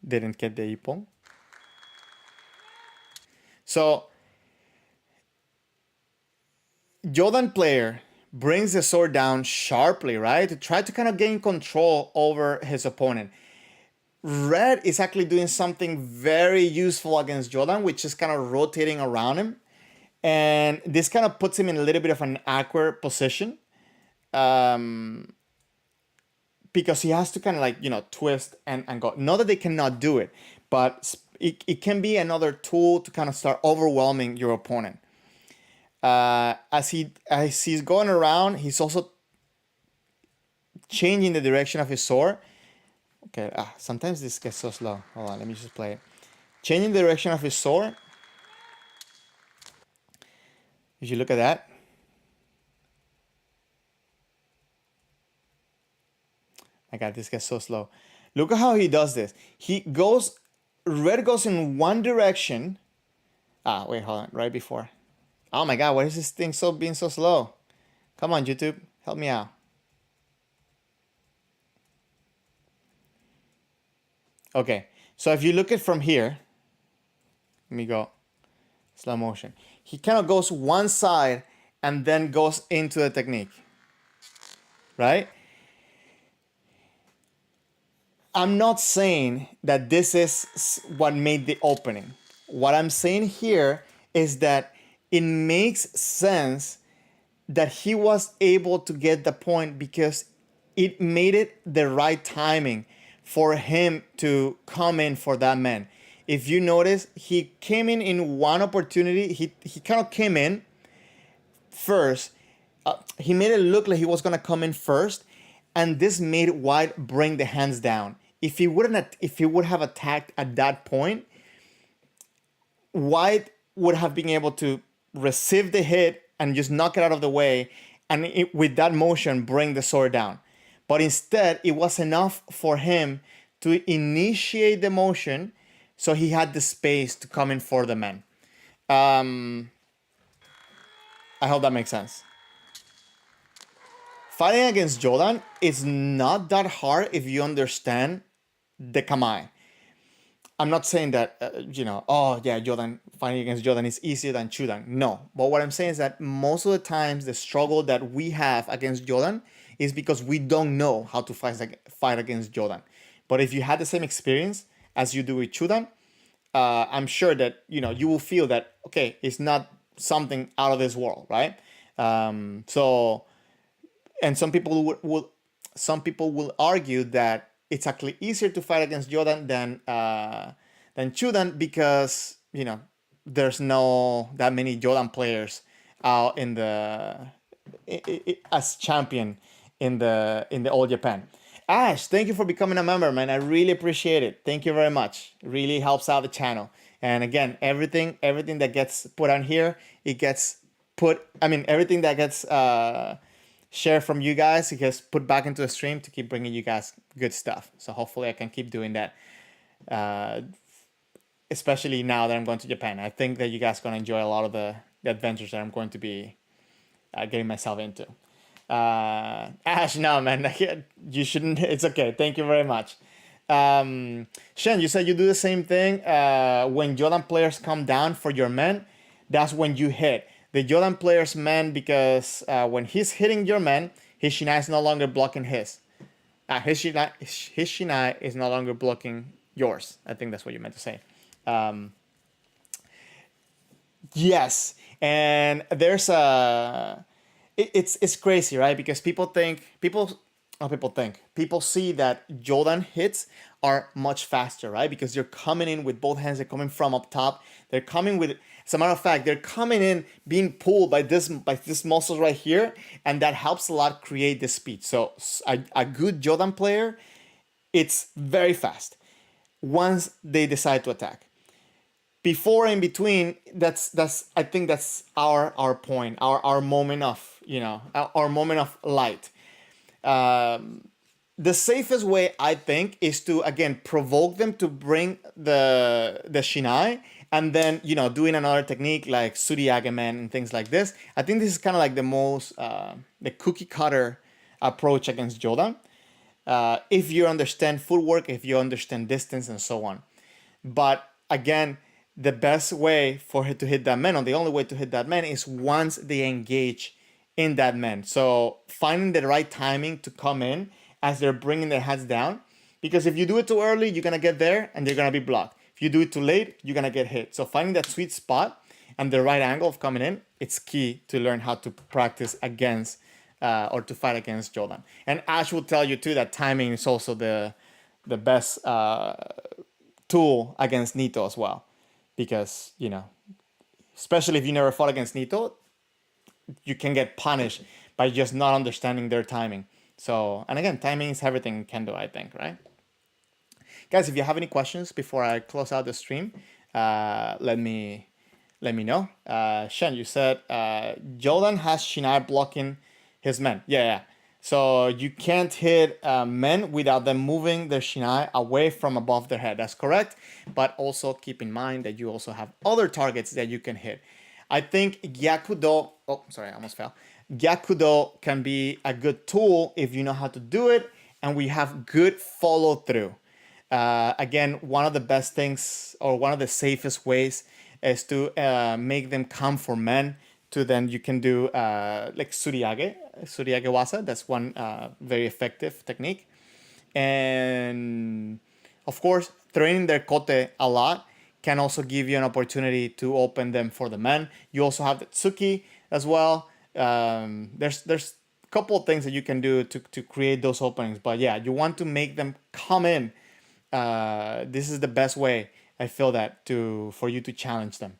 didn't get the Ippon. So, Jodan player brings the sword down sharply, right? To try to kind of gain control over his opponent. Red is actually doing something very useful against Jodan, which is kind of rotating around him. And this kind of puts him in a little bit of an awkward position. Because he has to kind of like, twist and go. Not that they cannot do it, but it can be another tool to kind of start overwhelming your opponent. As he's going around, he's also changing the direction of his sword. Okay, sometimes this gets so slow. Hold on, let me just play it. Changing the direction of his sword. If you look at that. My God, this gets so slow. Look at how he does this. Red goes in one direction. Wait, hold on, right before. Oh my God, why is this thing being so slow? Come on, YouTube, help me out. Okay, so if you look at from here, let me go slow motion. He kind of goes one side and then goes into the technique, right? I'm not saying that this is what made the opening. What I'm saying here is that it makes sense that he was able to get the point because it made it the right timing for him to come in for that man. If you notice, he came in one opportunity. He kind of came in first. He made it look like he was gonna come in first, and this made White bring the hands down. If he would have attacked at that point, White would have been able to receive the hit and just knock it out of the way, and with that motion bring the sword down. But instead, it was enough for him to initiate the motion, so he had the space to come in for the man. I hope that makes sense. Fighting against Jodan is not that hard if you understand the Kamae. I'm not saying that, Jodan, fighting against Jodan is easier than Chudan. No. But what I'm saying is that most of the times the struggle that we have against Jodan is because we don't know how to fight against Jodan. But if you had the same experience as you do with Chudan, I'm sure that, you will feel that, okay, it's not something out of this world, right? And some people will argue that it's actually easier to fight against Jodan than Chudan because there's no that many Jodan players out in as champion in the All Japan. Ash, thank you for becoming a member, man. I really appreciate it. Thank you very much. It really helps out the channel. And again, everything that gets put on here, it gets everything that gets share from you guys, it gets put back into the stream to keep bringing you guys good stuff. So hopefully I can keep doing that, especially now that I'm going to Japan. I think that you guys are going to enjoy a lot of the adventures that I'm going to be getting myself into. Ash, no, man, you shouldn't. It's okay. Thank you very much. Shen, you said you do the same thing when Jodan players come down for your men. That's when you hit the Jodan player's man, because when he's hitting your man, his Shinai is no longer blocking his. His Shinai is no longer blocking yours. I think that's what you meant to say. Yes, and there's it's crazy, right? Because people see that Jodan hits are much faster, right? Because they're coming in with both hands. They're coming from up top. They're coming with, as a matter of fact, they're coming in being pulled by this muscles right here, and that helps a lot create the speed. So a good Jodan player it's very fast once they decide to attack. Before and between, that's I think that's our point, our moment of, our moment of light. The safest way, I think, is to again provoke them to bring the shinai, and then doing another technique like suriagemen and things like this. I think this is kind of like the most the cookie cutter approach against Jodan. If you understand footwork, if you understand distance and so on. But again, the best way for her to hit that man, or the only way to hit that man, is once they engage in that man. So finding the right timing to come in as they're bringing their heads down. Because if you do it too early, you're going to get there and they're going to be blocked. If you do it too late, you're going to get hit. So finding that sweet spot and the right angle of coming in, it's key to learn how to practice against or to fight against Jordan. And Ash will tell you too that timing is also the best tool against Nito as well. Because, especially if you never fought against Nito, you can get punished by just not understanding their timing. So, and again, timing is everything in Kendo, I think, right? Guys, if you have any questions before I close out the stream, let me know. Shen, you said Jordan has Shinai blocking his men. Yeah. So you can't hit men without them moving their Shinai away from above their head. That's correct. But also keep in mind that you also have other targets that you can hit. I think Gyakudo, I almost fell. Gyakudo can be a good tool if you know how to do it and we have good follow through. Again, one of the best things, or one of the safest ways, is to make them come for men. To then you can do like suriage wasa. That's one very effective technique. And of course, training their kote a lot can also give you an opportunity to open them for the men. You also have the tsuki as well. There's a couple of things that you can do to create those openings. But yeah, you want to make them come in. This is the best way, I feel, that for you to challenge them.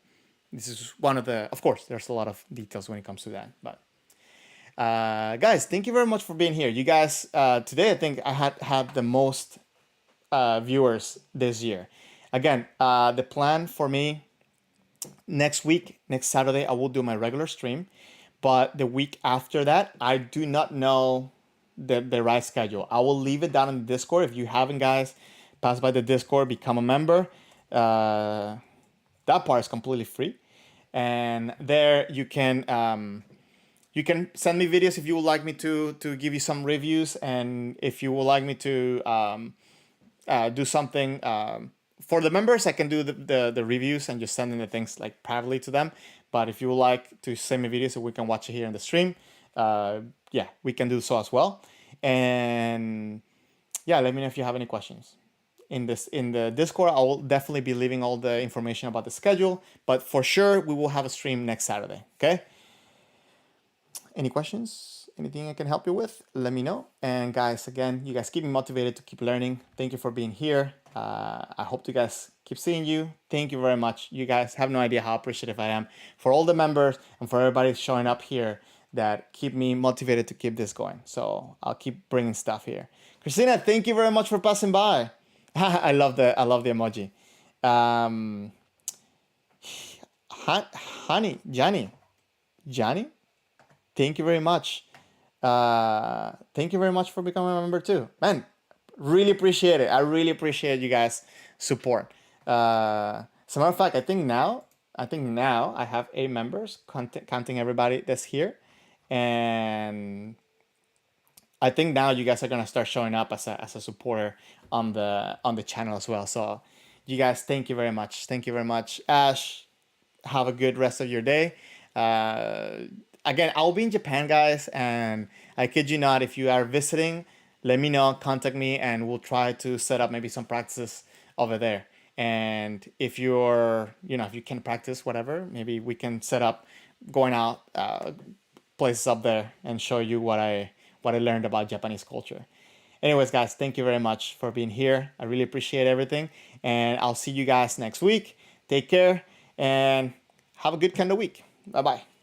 This is one of the, of course, there's a lot of details when it comes to that. But guys, thank you very much for being here. You guys, today I think I had the most viewers this year. Again, the plan for me, next Saturday, I will do my regular stream. But the week after that, I do not know the right schedule. I will leave it down in the Discord. If you haven't, guys, pass by the Discord, become a member. That part is completely free. And there you can send me videos if you would like me to give you some reviews, and if you would like me to do something for the members, I can do the reviews and just sending the things like privately to them. But if you would like to send me videos so we can watch it here in the stream, yeah, we can do so as well. And yeah, let me know if you have any questions. In the Discord, I will definitely be leaving all the information about the schedule, but for sure we will have a stream next Saturday. Okay. Any questions? Anything I can help you with? Let me know. And guys, again, you guys keep me motivated to keep learning. Thank you for being here. I hope you guys keep seeing you. Thank you very much. You guys have no idea how appreciative I am for all the members and for everybody showing up here that keep me motivated to keep this going. So I'll keep bringing stuff here. Christina, thank you very much for passing by. I love the emoji. Honey, Johnny, thank you very much. Thank you very much for becoming a member too, man. Really appreciate it. I really appreciate you guys' support. As a matter of fact, I think now I have 8 members, counting everybody that's here, and I think now you guys are gonna start showing up as a supporter on the channel as well. So you guys, thank you very much. Thank you very much. Ash, have a good rest of your day. Again, I'll be in Japan, guys, and I kid you not, if you are visiting, let me know, contact me, and we'll try to set up maybe some practices over there. And if you're, if you can practice whatever, maybe we can set up going out places up there and show you what I learned about Japanese culture. Anyways, guys, thank you very much for being here. I really appreciate everything. And I'll see you guys next week. Take care and have a good Kendo week. Bye-bye.